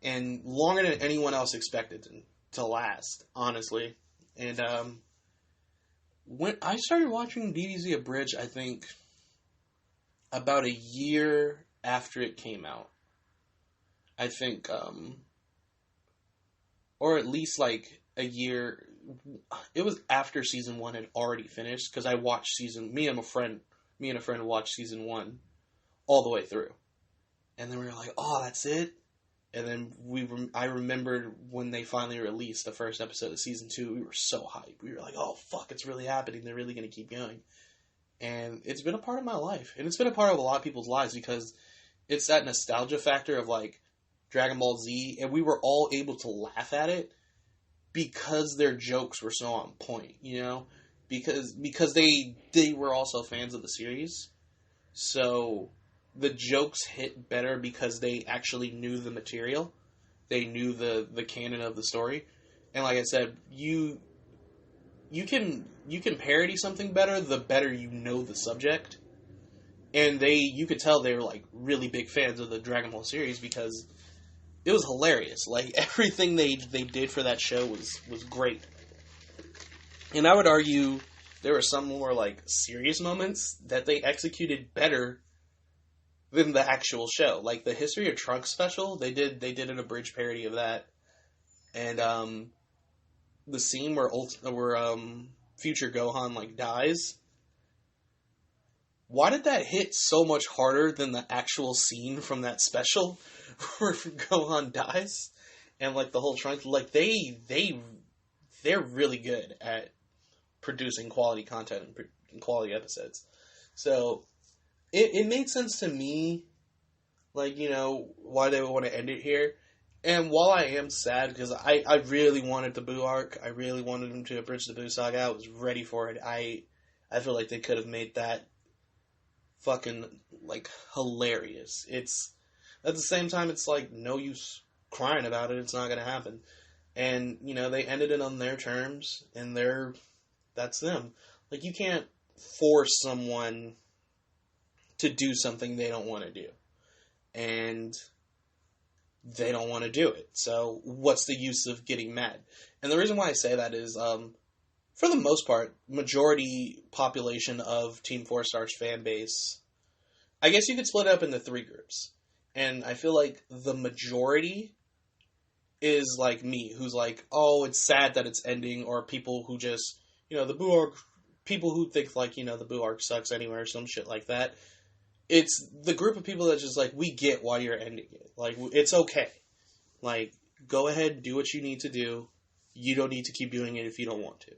Speaker 2: And longer than anyone else expected to last, honestly. And when I started watching DBZ Abridged, I think about a year after it came out. I think, or at least like a year. It was after season 1 had already finished, because I watched me and a friend watched season 1 all the way through, and then we were like, "Oh, that's it." And then I remembered when they finally released the first episode of season 2, we were so hyped. We were like, "Oh fuck, it's really happening! They're really gonna keep going." And it's been a part of my life, and it's been a part of a lot of people's lives, because it's that nostalgia factor of like Dragon Ball Z, and we were all able to laugh at it because their jokes were so on point, you know? Because they were also fans of the series. So the jokes hit better because they actually knew the material. They knew the canon of the story. And like I said, you can parody something better the better you know the subject. And you could tell they were like really big fans of the Dragon Ball series, because it was hilarious. Like, everything they did for that show was great. And I would argue there were some more, like, serious moments that they executed better than the actual show. Like, the History of Trunks special, they did an abridged parody of that. And, the scene where future Gohan, like, dies. Why did that hit so much harder than the actual scene from that special where Gohan dies? And, like, the whole Trunks, like, they're really good at producing quality content and quality episodes. So, it made sense to me, like, you know, why they would want to end it here. And while I am sad, because I really wanted the Boo arc, I really wanted them to abridge the Boo saga, I was ready for it, I feel like they could have made that fucking, like, hilarious. It's, at the same time, it's like, no use crying about it, it's not gonna happen. And, you know, they ended it on their terms, and that's them. Like, you can't force someone to do something they don't want to do. And they don't want to do it. So, what's the use of getting mad? And the reason why I say that is, for the most part, majority population of Team 4 Star's fan base, I guess you could split it up into 3 groups. And I feel like the majority is like me, who's like, oh, it's sad that it's ending, or people who just, you know, the Boo arc, people who think, like, you know, the Boo arc sucks anyway, or some shit like that. It's the group of people that's just like, we get why you're ending it. Like, it's okay. Like, go ahead, do what you need to do. You don't need to keep doing it if you don't want to.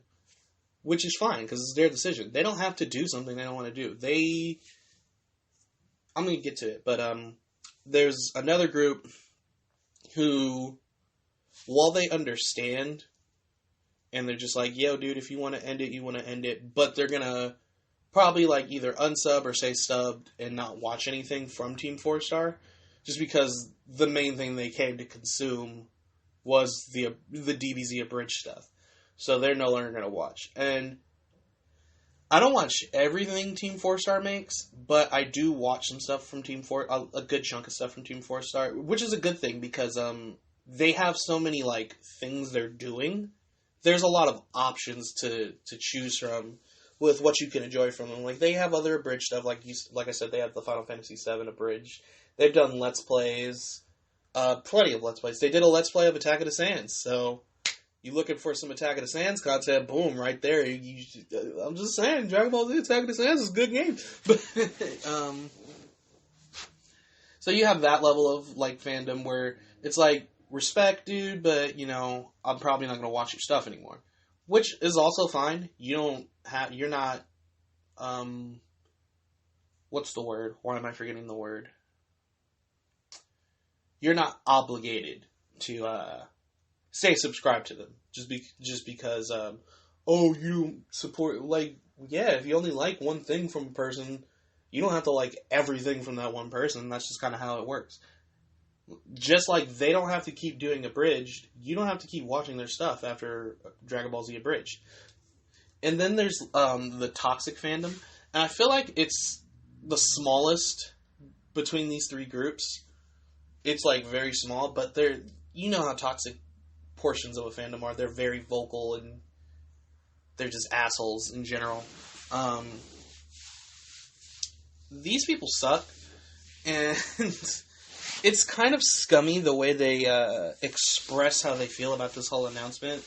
Speaker 2: Which is fine, because it's their decision. They don't have to do something they don't want to do. I'm going to get to it, but there's another group who, while they understand, and they're just like, yo, dude, if you want to end it, you want to end it, but they're going to probably, like, either unsub or say subbed and not watch anything from Team 4 Star, just because the main thing they came to consume was the DBZ Abridged stuff. So they're no longer going to watch. And I don't watch everything Team 4 Star makes, but I do watch some stuff from Team 4, a good chunk of stuff from Team 4 Star, which is a good thing, because they have so many, like, things they're doing. There's a lot of options to choose from with what you can enjoy from them. Like, they have other abridged stuff, like I said, they have the Final Fantasy VII abridged. They've done Let's Plays, plenty of Let's Plays. They did a Let's Play of Attack of the Saiyans, so you looking for some Attack of the Saiyans content, boom, right there. I'm just saying, Dragon Ball Z Attack of the Saiyans is a good game. But, so you have that level of, like, fandom where it's like, respect, dude, but, you know, I'm probably not going to watch your stuff anymore. Which is also fine. You're not, what's the word? Why am I forgetting the word? You're not obligated to, stay subscribed to them. Just because, oh, you support, like, yeah, if you only like one thing from a person, you don't have to like everything from that one person. That's just kind of how it works. Just like they don't have to keep doing Abridged, you don't have to keep watching their stuff after Dragon Ball Z Abridged. And then there's the toxic fandom, and I feel like it's the smallest between these 3 groups. It's like very small, but they're, you know how toxic portions of a fandom are. They're very vocal and they're just assholes in general. These people suck, and it's kind of scummy the way they express how they feel about this whole announcement,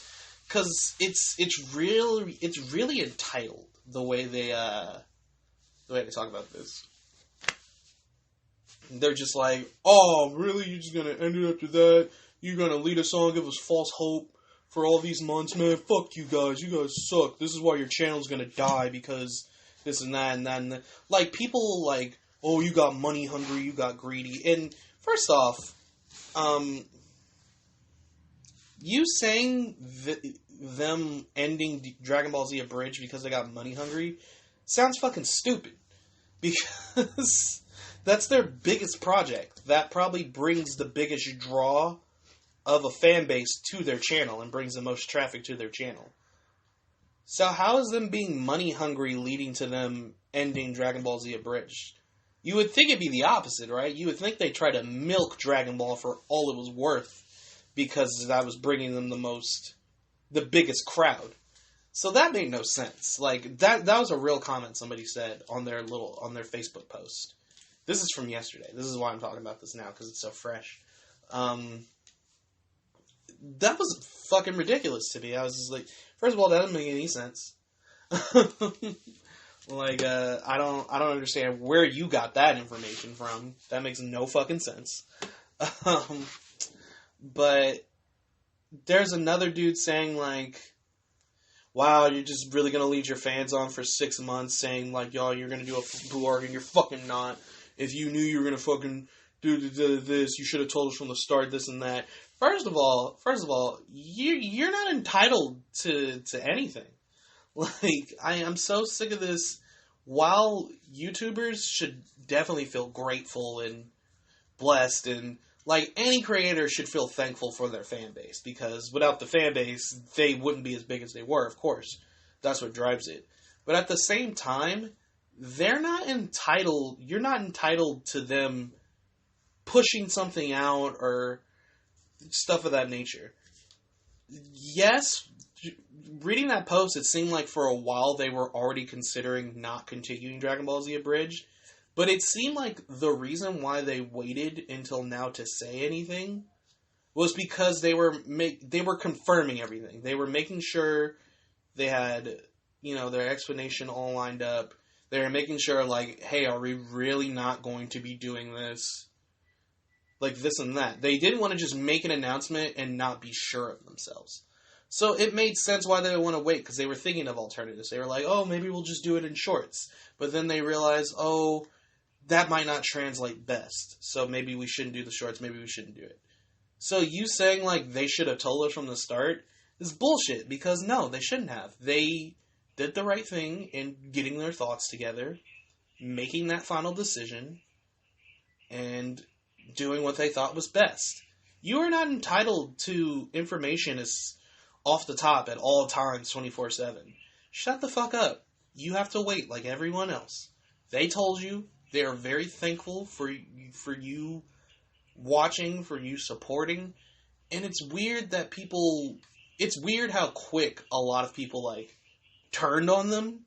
Speaker 2: because it's really entitled the way they talk about this. They're just like, oh, really? You're just gonna end it after that? You're gonna lead us on, give us false hope for all these months, man? Fuck you guys. You guys suck. This is why your channel's gonna die, because this and that and that and that. Like, people like, oh, you got money hungry, you got greedy. And first off, you saying them ending Dragon Ball Z Abridged because they got money hungry sounds fucking stupid. Because that's their biggest project. That probably brings the biggest draw of a fan base to their channel and brings the most traffic to their channel. So how is them being money hungry leading to them ending Dragon Ball Z Abridged? You would think it'd be the opposite, right? You would think they'd try to milk Dragon Ball for all it was worth, because that was bringing them the biggest crowd. So that made no sense. Like, that was a real comment somebody said on their Facebook post. This is from yesterday. This is why I'm talking about this now, because it's so fresh. That was fucking ridiculous to me. I was just like, first of all, that doesn't make any sense. Like, I don't understand where you got that information from. That makes no fucking sense. But there's another dude saying, like, wow, you're just really gonna lead your fans on for 6 months saying, like, y'all, you're gonna do a Boo arc, and you're fucking not. If you knew you were gonna fucking do this, you should have told us from the start, this and that. First of all, you're not entitled to anything. Like, I'm so sick of this. While YouTubers should definitely feel grateful and blessed, and like any creator should feel thankful for their fan base, because without the fan base, they wouldn't be as big as they were, of course. That's what drives it. But at the same time, you're not entitled to them pushing something out or stuff of that nature. Yes, reading that post, it seemed like for a while they were already considering not continuing Dragon Ball Z Abridged, but it seemed like the reason why they waited until now to say anything was because they were confirming everything. They were making sure they had, their explanation all lined up. They were making sure, like, hey, are we really not going to be doing this? Like, this and that. They didn't want to just make an announcement and not be sure of themselves. So it made sense why they would want to wait, because they were thinking of alternatives. They were like, oh, maybe we'll just do it in shorts. But then they realized, oh, that might not translate best. So maybe we shouldn't do the shorts, maybe we shouldn't do it. So you saying, like, they should have told us from the start is bullshit, because no, they shouldn't have. They did the right thing in getting their thoughts together, making that final decision, and doing what they thought was best. You are not entitled to information as off the top at all times, 24/7. Shut the fuck up. You have to wait like everyone else. They told you. They are very thankful for you watching, for you supporting. And it's weird that it's weird how quick a lot of people, like, turned on them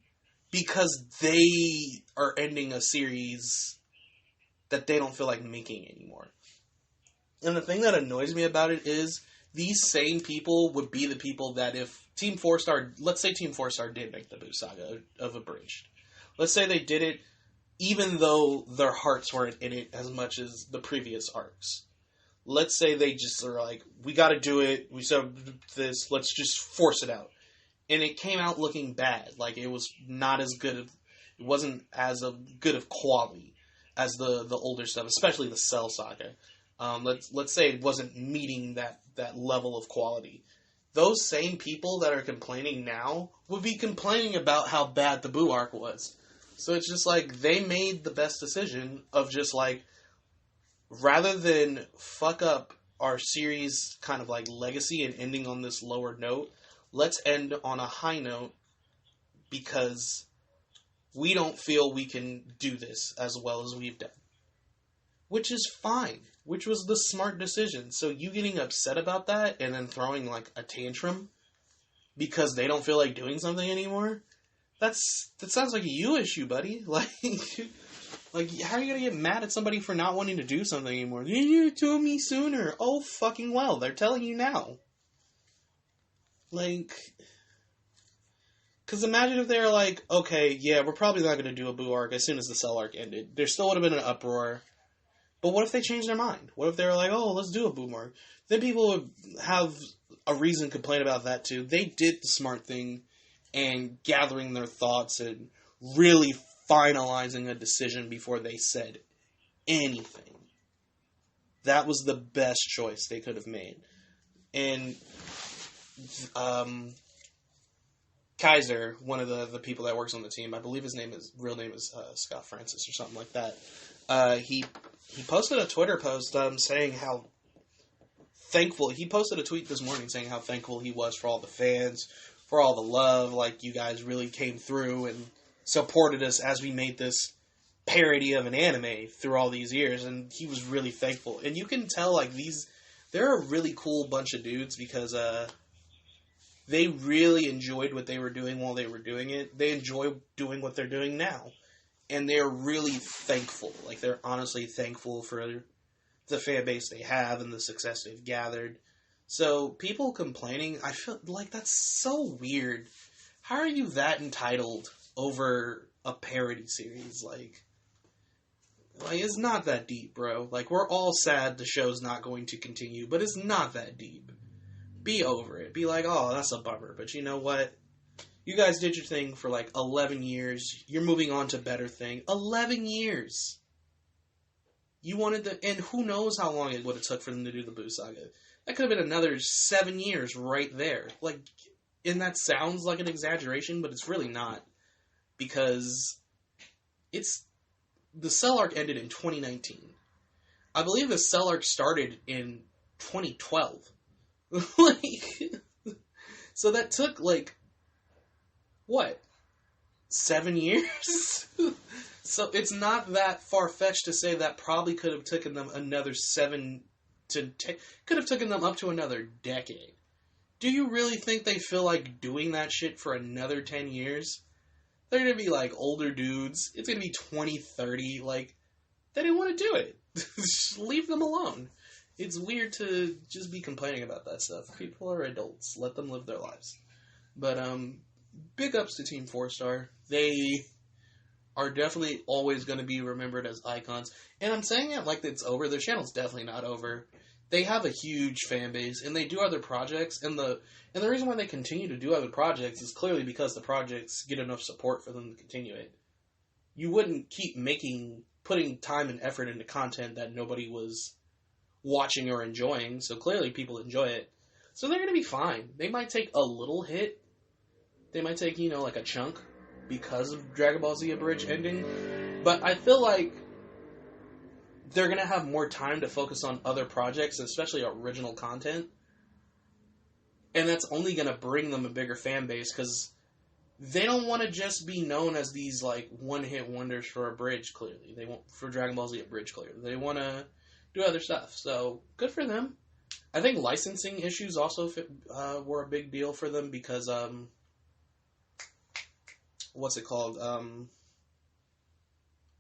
Speaker 2: because they are ending a series that they don't feel like making anymore. And the thing that annoys me about it is these same people would be the people that if Team 4-Star, let's say Team 4-Star did make the Boo Saga of Abridged. Let's say they did it even though their hearts weren't in it as much as the previous arcs. Let's say they just are like, we gotta do it, we said this, let's just force it out. And it came out looking bad. Like, it was not as good it wasn't as good of quality as the older stuff, especially the Cell Saga. Let's say it wasn't meeting that level of quality. Those same people that are complaining now would be complaining about how bad the Boo arc was. So it's just like, they made the best decision of just like, rather than fuck up our series kind of like legacy and ending on this lower note, let's end on a high note because we don't feel we can do this as well as we've done. Which is fine. Which was the smart decision. So you getting upset about that and then throwing like a tantrum because they don't feel like doing something anymore? That sounds like a you issue, buddy. Like, how are you gonna get mad at somebody for not wanting to do something anymore? You told me sooner. Oh, fucking well. They're telling you now. Like, because imagine if they were like, okay, yeah, we're probably not gonna do a Boo arc as soon as the Cell arc ended. There still would have been an uproar. But what if they changed their mind? What if they were like, oh, let's do a Boo arc? Then people would have a reason to complain about that too. They did the smart thing and gathering their thoughts and really finalizing a decision before they said anything. That was the best choice they could have made. And Kaiser, one of the people that works on the team, I believe his real name is Scott Francis or something like that. He posted a Twitter post saying how thankful. He posted a tweet this morning saying how thankful he was for all the fans, for all the love. Like, you guys really came through and supported us as we made this parody of an anime through all these years, and he was really thankful. And you can tell, like, they're a really cool bunch of dudes because they really enjoyed what they were doing while they were doing it. They enjoy doing what they're doing now. And they're really thankful. Like, they're honestly thankful for the fan base they have and the success they've gathered. So, people complaining, I feel like that's so weird. How are you that entitled over a parody series? Like, it's not that deep, bro. Like, we're all sad the show's not going to continue, but it's not that deep. Be over it. Be like, oh, that's a bummer. But you know what? You guys did your thing for like 11 years. You're moving on to better thing. 11 years. You wanted the... And who knows how long it would have took for them to do the Boo Saga. That could have been another 7 years right there. Like, and that sounds like an exaggeration, but it's really not. Because it's... The Cell arc ended in 2019. I believe the Cell arc started in 2012. Like... So that took, like... What? 7 years? So it's not that far-fetched to say that probably could have taken them another 7 to 10... Could have taken them up to another decade. Do you really think they feel like doing that shit for another 10 years? They're gonna be, like, older dudes. It's gonna be 2030. Like, they didn't want to do it. Just leave them alone. It's weird to just be complaining about that stuff. People are adults. Let them live their lives. But, big ups to Team 4-Star. They are definitely always going to be remembered as icons. And I'm saying it like it's over. Their channel's definitely not over. They have a huge fan base, and they do other projects. And the reason why they continue to do other projects is clearly because the projects get enough support for them to continue it. You wouldn't keep putting time and effort into content that nobody was watching or enjoying. So clearly people enjoy it. So they're going to be fine. They might take a little hit. They might take, like a chunk because of Dragon Ball Z Abridged ending. But I feel like they're going to have more time to focus on other projects, especially original content. And that's only going to bring them a bigger fan base because they don't want to just be known as these, like, one-hit wonders for Abridged, clearly. They want for Dragon Ball Z Abridged, clearly. They want to do other stuff. So, good for them. I think licensing issues also were a big deal for them because, what's it called?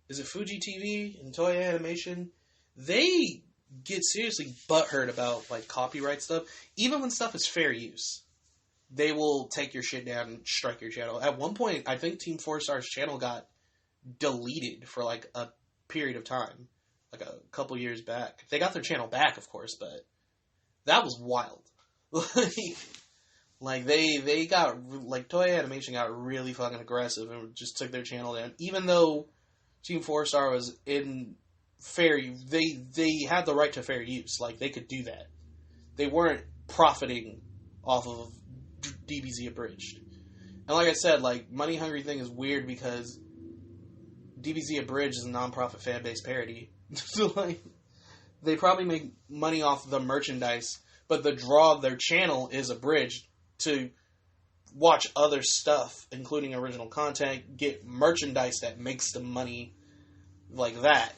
Speaker 2: Is it Fuji TV and Toei Animation? They get seriously butthurt about, like, copyright stuff. Even when stuff is fair use, they will take your shit down and strike your channel. At one point, I think Team 4-Star's channel got deleted for, like, a period of time. Like, a couple years back. They got their channel back, of course, but that was wild. Like, they got, like, Toei Animation got really fucking aggressive and just took their channel down. Even though Team 4-Star was in fair, they had the right to fair use. Like, they could do that. They weren't profiting off of DBZ Abridged. And like I said, like, Money Hungry thing is weird because DBZ Abridged is a non-profit fan-based parody. So, like, they probably make money off the merchandise, but the draw of their channel is Abridged to watch other stuff, including original content, get merchandise that makes the money like that.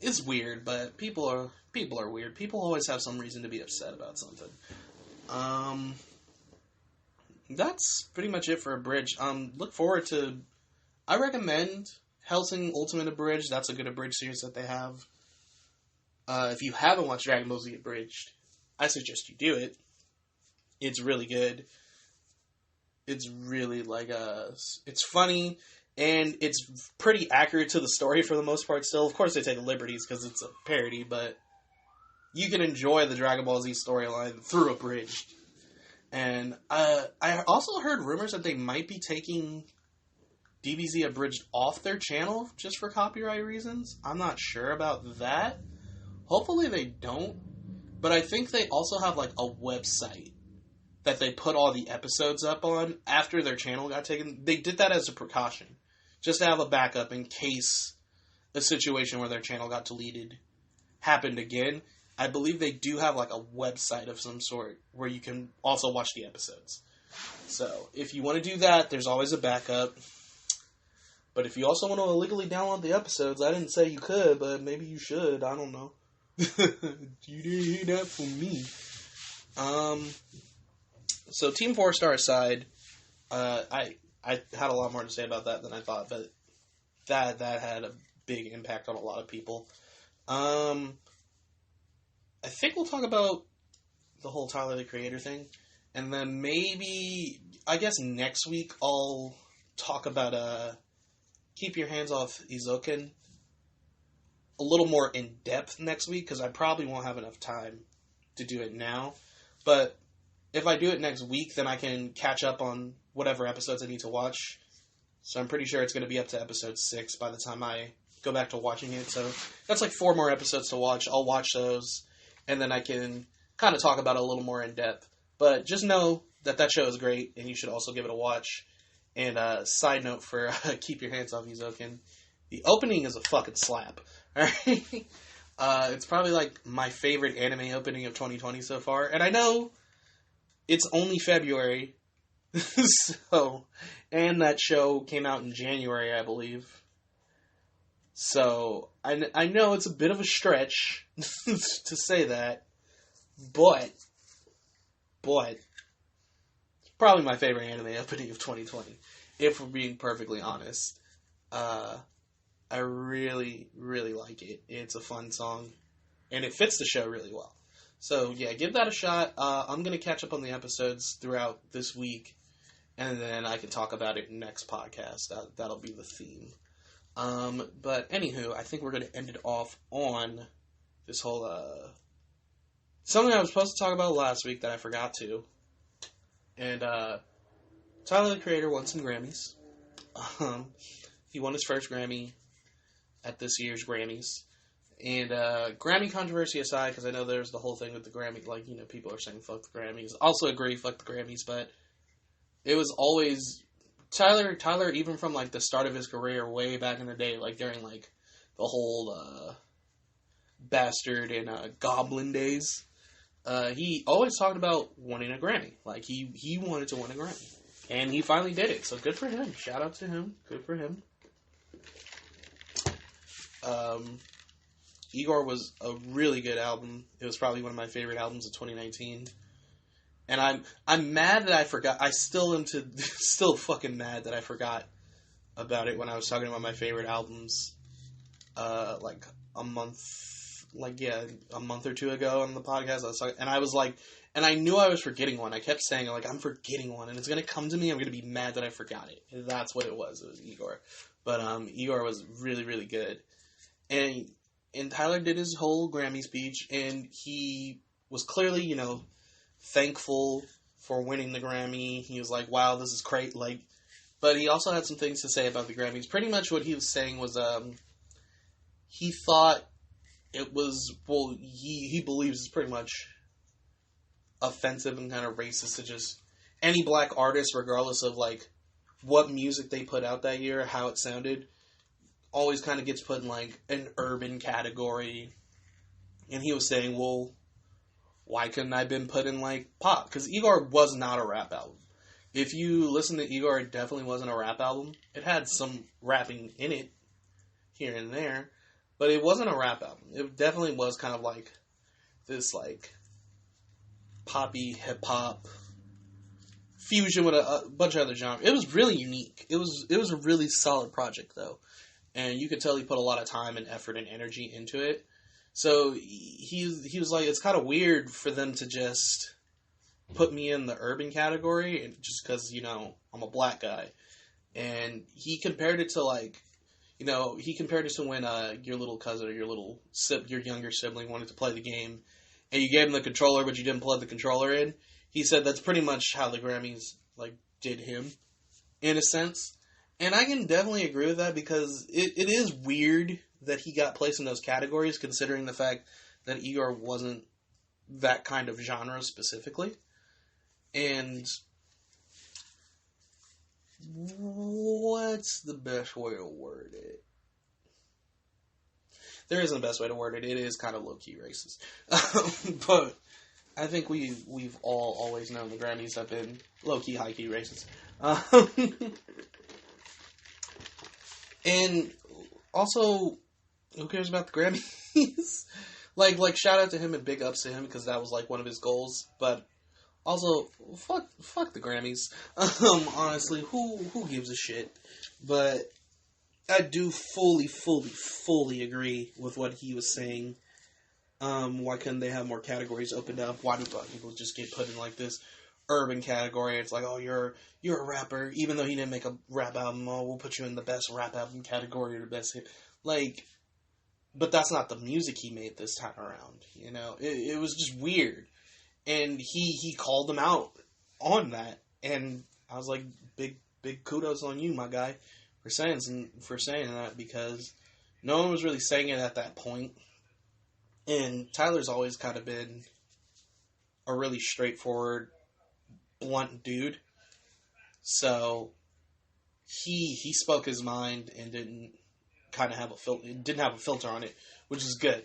Speaker 2: It's weird, but people are weird. People always have some reason to be upset about something. That's pretty much it for Abridged. Look forward to... I recommend Hellsing Ultimate Abridged. That's a good Abridged series that they have. If you haven't watched Dragon Ball Z Abridged, I suggest you do it. It's really good. It's really, like, it's funny, and it's pretty accurate to the story for the most part still. Of course they take liberties because it's a parody, but you can enjoy the Dragon Ball Z storyline through Abridged. And I also heard rumors that they might be taking DBZ Abridged off their channel just for copyright reasons. I'm not sure about that. Hopefully they don't. But I think they also have, like, a website that they put all the episodes up on after their channel got taken. They did that as a precaution, just to have a backup in case a situation where their channel got deleted happened again. I believe they do have, like, a website of some sort where you can also watch the episodes. So, if you want to do that, there's always a backup. But if you also want to illegally download the episodes, I didn't say you could, but maybe you should. I don't know. You didn't hear that from me. So Team 4-Star aside, I had a lot more to say about that than I thought, but that had a big impact on a lot of people. I think we'll talk about the whole Tyler the Creator thing, and then maybe, I guess next week I'll talk about Keep Your Hands Off Eizouken a little more in depth next week, because I probably won't have enough time to do it now, but if I do it next week, then I can catch up on whatever episodes I need to watch. So I'm pretty sure it's going to be up to episode 6 by the time I go back to watching it. So that's like 4 more episodes to watch. I'll watch those, and then I can kind of talk about it a little more in depth. But just know that show is great, and you should also give it a watch. And side note for Keep Your Hands Off Eizouken, the opening is a fucking slap. Alright? It's probably like my favorite anime opening of 2020 so far. And I know it's only February, so, and that show came out in January, I believe. So, I know it's a bit of a stretch to say that, but, it's probably my favorite anime opening of 2020, if we're being perfectly honest. I really, really like it. It's a fun song, and it fits the show really well. So, yeah, give that a shot. I'm going to catch up on the episodes throughout this week, and then I can talk about it next podcast. That'll be the theme. But anywho, I think we're going to end it off on this whole, something I was supposed to talk about last week that I forgot to. And, Tyler, the Creator, won some Grammys. He won his first Grammy at this year's Grammys. And, Grammy controversy aside, because I know there's the whole thing with the Grammy, like, you know, people are saying fuck the Grammys. Also agree, fuck the Grammys, but it was always, Tyler, even from, like, the start of his career way back in the day, like, during, like, the whole, Bastard and, Goblin days, he always talked about winning a Grammy. Like, he wanted to win a Grammy. And he finally did it, so good for him. Shout out to him. Good for him. Igor was a really good album. It was probably one of my favorite albums of 2019. And I'm mad that I forgot. I still am still fucking mad that I forgot about it when I was talking about my favorite albums, like a month or two ago on the podcast. I was like, and I knew I was forgetting one. I kept saying, like, I'm forgetting one, and it's gonna come to me. I'm gonna be mad that I forgot it. And that's what it was. It was Igor. But Igor was really, really good. And Tyler did his whole Grammy speech, and he was clearly, you know, thankful for winning the Grammy. He was like, wow, this is great. Like, but he also had some things to say about the Grammys. Pretty much what he was saying was, he thought it was, well, he believes it's pretty much offensive and kind of racist to just any black artist, regardless of, like, what music they put out that year, how it sounded, always kind of gets put in, like, an urban category. And he was saying, well, why couldn't I have been put in, like, pop? Because Igor was not a rap album. If you listen to Igor, it definitely wasn't a rap album. It had some rapping in it, here and there, but it wasn't a rap album. It definitely was kind of like this, like, poppy hip-hop fusion with a bunch of other genres. It was really unique. It was a really solid project, though. And you could tell he put a lot of time and effort and energy into it. So he was like, it's kind of weird for them to just put me in the urban category, and just because, you know, I'm a black guy. And he compared it to, like, you know, he compared it to when your little cousin or your younger sibling wanted to play the game, and you gave him the controller, but you didn't plug the controller in. He said that's pretty much how the Grammys, like, did him, in a sense. And I can definitely agree with that, because it is weird that he got placed in those categories, considering the fact that Igor wasn't that kind of genre specifically. And what's the best way to word it? There isn't a best way to word it. It is kind of low-key racist. But I think we've all always known the Grammys have been low-key, high-key racist. And also, who cares about the Grammys? like shout out to him and big ups to him, because that was, like, one of his goals. But also, fuck the Grammys. Honestly, who gives a shit? But I do fully agree with what he was saying. Why couldn't they have more categories opened up? Why do black people just get put in, like, this urban category? It's like, oh, you're a rapper, even though he didn't make a rap album. Oh, we'll put you in the best rap album category, or the best hit. Like, but that's not the music he made this time around. You know, it was just weird, and he called them out on that, and I was like, big kudos on you, my guy, for saying that, because no one was really saying it at that point. And Tyler's always kind of been a really straightforward, blunt dude. So he spoke his mind and didn't have a filter on it, which is good.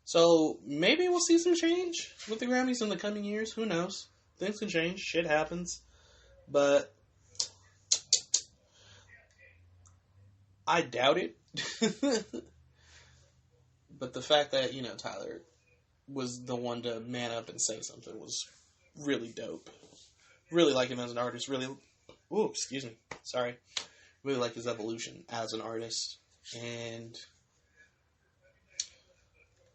Speaker 2: So maybe we'll see some change with the Grammys in the coming years. Who knows? Things can change. Shit happens. But I doubt it. But the fact that, Tyler was the one to man up and say something was really dope. Really like him as an artist. Really like his evolution as an artist. And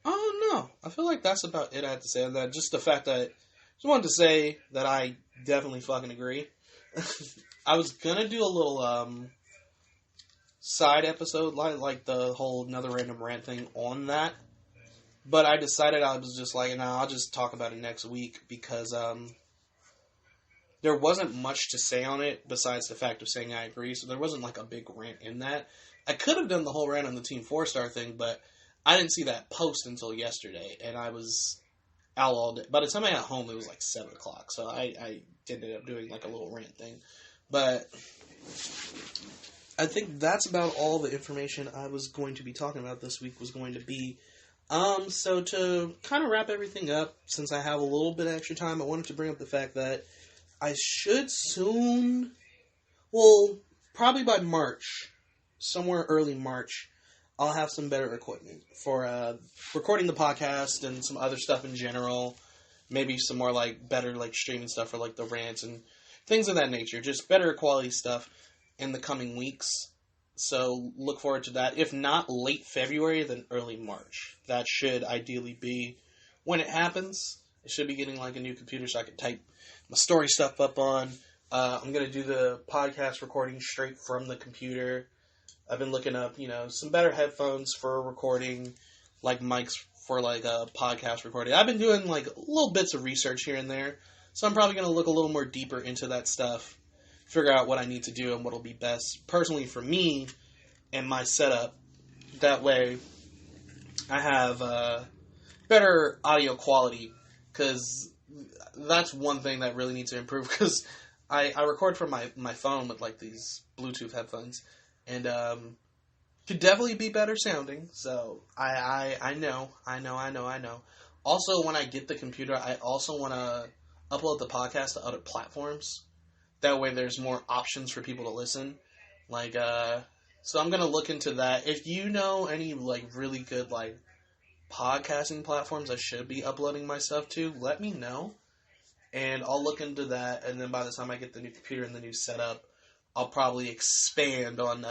Speaker 2: no, I feel like that's about it I had to say on that. Just the fact that I just wanted to say that I definitely fucking agree. I was gonna do a little side episode like the whole another random rant thing on that, but I decided I was just like, nah, I'll just talk about it next week because there wasn't much to say on it besides the fact of saying I agree, so there wasn't like a big rant in that. I could have done the whole rant on the Team 4-star thing, but I didn't see that post until yesterday, and I was out all day. By the time I got home, it was like 7 o'clock, so I ended up doing like a little rant thing. But I think that's about all the information I was going to be talking about this week was going to be. So to kind of wrap everything up, since I have a little bit of extra time, I wanted to bring up the fact that I should soon, probably by March, somewhere early March, I'll have some better equipment for recording the podcast and some other stuff in general. Maybe some more better streaming stuff for the rants and things of that nature. Just better quality stuff in the coming weeks. So look forward to that. If not late February, then early March. That should ideally be when it happens. I should be getting a new computer so I can type my story stuff up on. I'm going to do the podcast recording straight from the computer. I've been looking up, some better headphones for recording, mics for podcast recording. I've been doing little bits of research here and there. So I'm probably going to look a little more deeper into that stuff, figure out what I need to do and what will be best personally for me and my setup. That way I have better audio quality, because that's one thing that really needs to improve, because I record from my phone with these Bluetooth headphones, and could definitely be better sounding. So I know. Also, when I get the computer, I also want to upload the podcast to other platforms. That way there's more options for people to listen. So I'm going to look into that. If you know any really good podcasting platforms I should be uploading my stuff to, let me know. And I'll look into that, and then by the time I get the new computer and the new setup, I'll probably expand on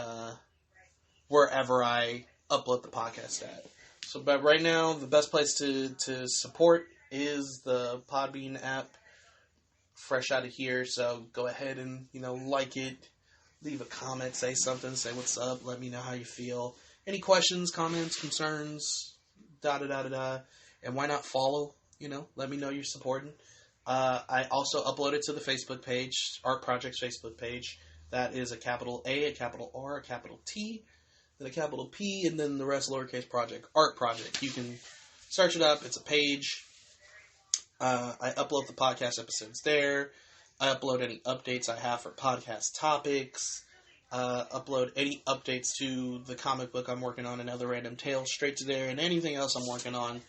Speaker 2: wherever I upload the podcast at. So, but right now, the best place to support is the Podbean app, fresh out of here. So go ahead and, like it, leave a comment, say something, say what's up, let me know how you feel. Any questions, comments, concerns, and why not follow, let me know you're supporting. I also uploaded to the Facebook page, Art Project's Facebook page. That is a capital A, a capital R, a capital T, then a capital P, and then the rest lowercase project. Art Project. You can search it up. It's a page. I upload the podcast episodes there. I upload any updates I have for podcast topics. Upload any updates to the comic book I'm working on and other random tales straight to there. And anything else I'm working on,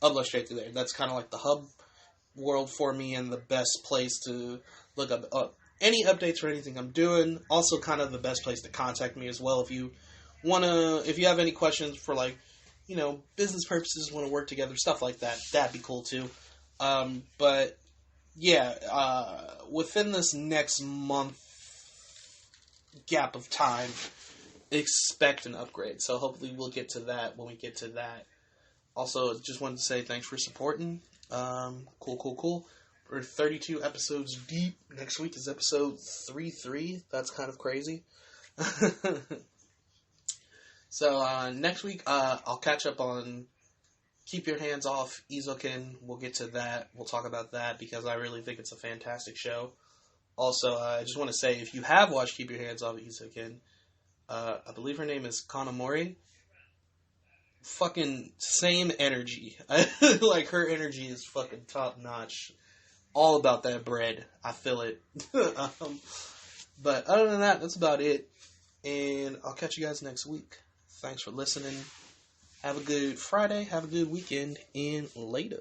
Speaker 2: upload straight to there. That's kind of the hub world for me and the best place to look up any updates for anything I'm doing. Also kind of the best place to contact me as well if you have any questions for business purposes, want to work together, stuff like that. That'd be cool too. But yeah, within this next month gap of time, expect an upgrade. So hopefully we'll get to that when we get to that. Also, just wanted to say thanks for supporting. Cool. We're 32 episodes deep. Next week is episode 33. That's kind of crazy. So, next week, I'll catch up on Keep Your Hands Off Eizouken. We'll get to that. We'll talk about that because I really think it's a fantastic show. Also, I just want to say, if you have watched Keep Your Hands Off Eizouken, I believe her name is Kanamori. Fucking same energy. Like, her energy is fucking top notch. All about that bread. I feel it. But other than that, that's about it. And I'll catch you guys next week. Thanks for listening. Have a good Friday. Have a good weekend. And later.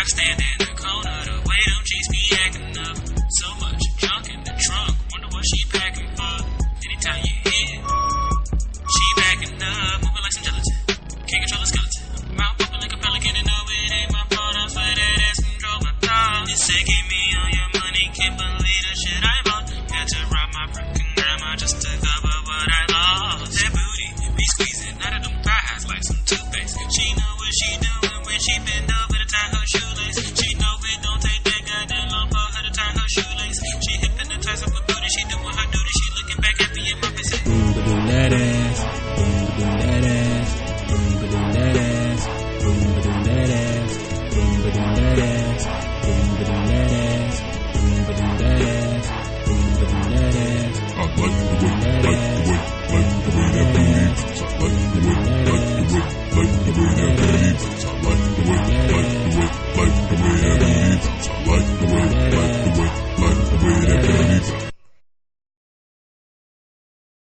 Speaker 1: Stand in the corner, the way them cheeks be acting up. So much junk in the trunk, wonder what she packing for. Anytime you hit, she backing up, moving like some gelatin. Can't control the skeleton. Mouth open like a pelican, and no, it ain't my fault. I swear that ass control my thoughts. It's taking me on your money, can't believe the shit I bought. Had to rob my freaking grandma just to cover what I lost. That booty be squeezing out of them thighs like some toothpaste. She know what she doing when she been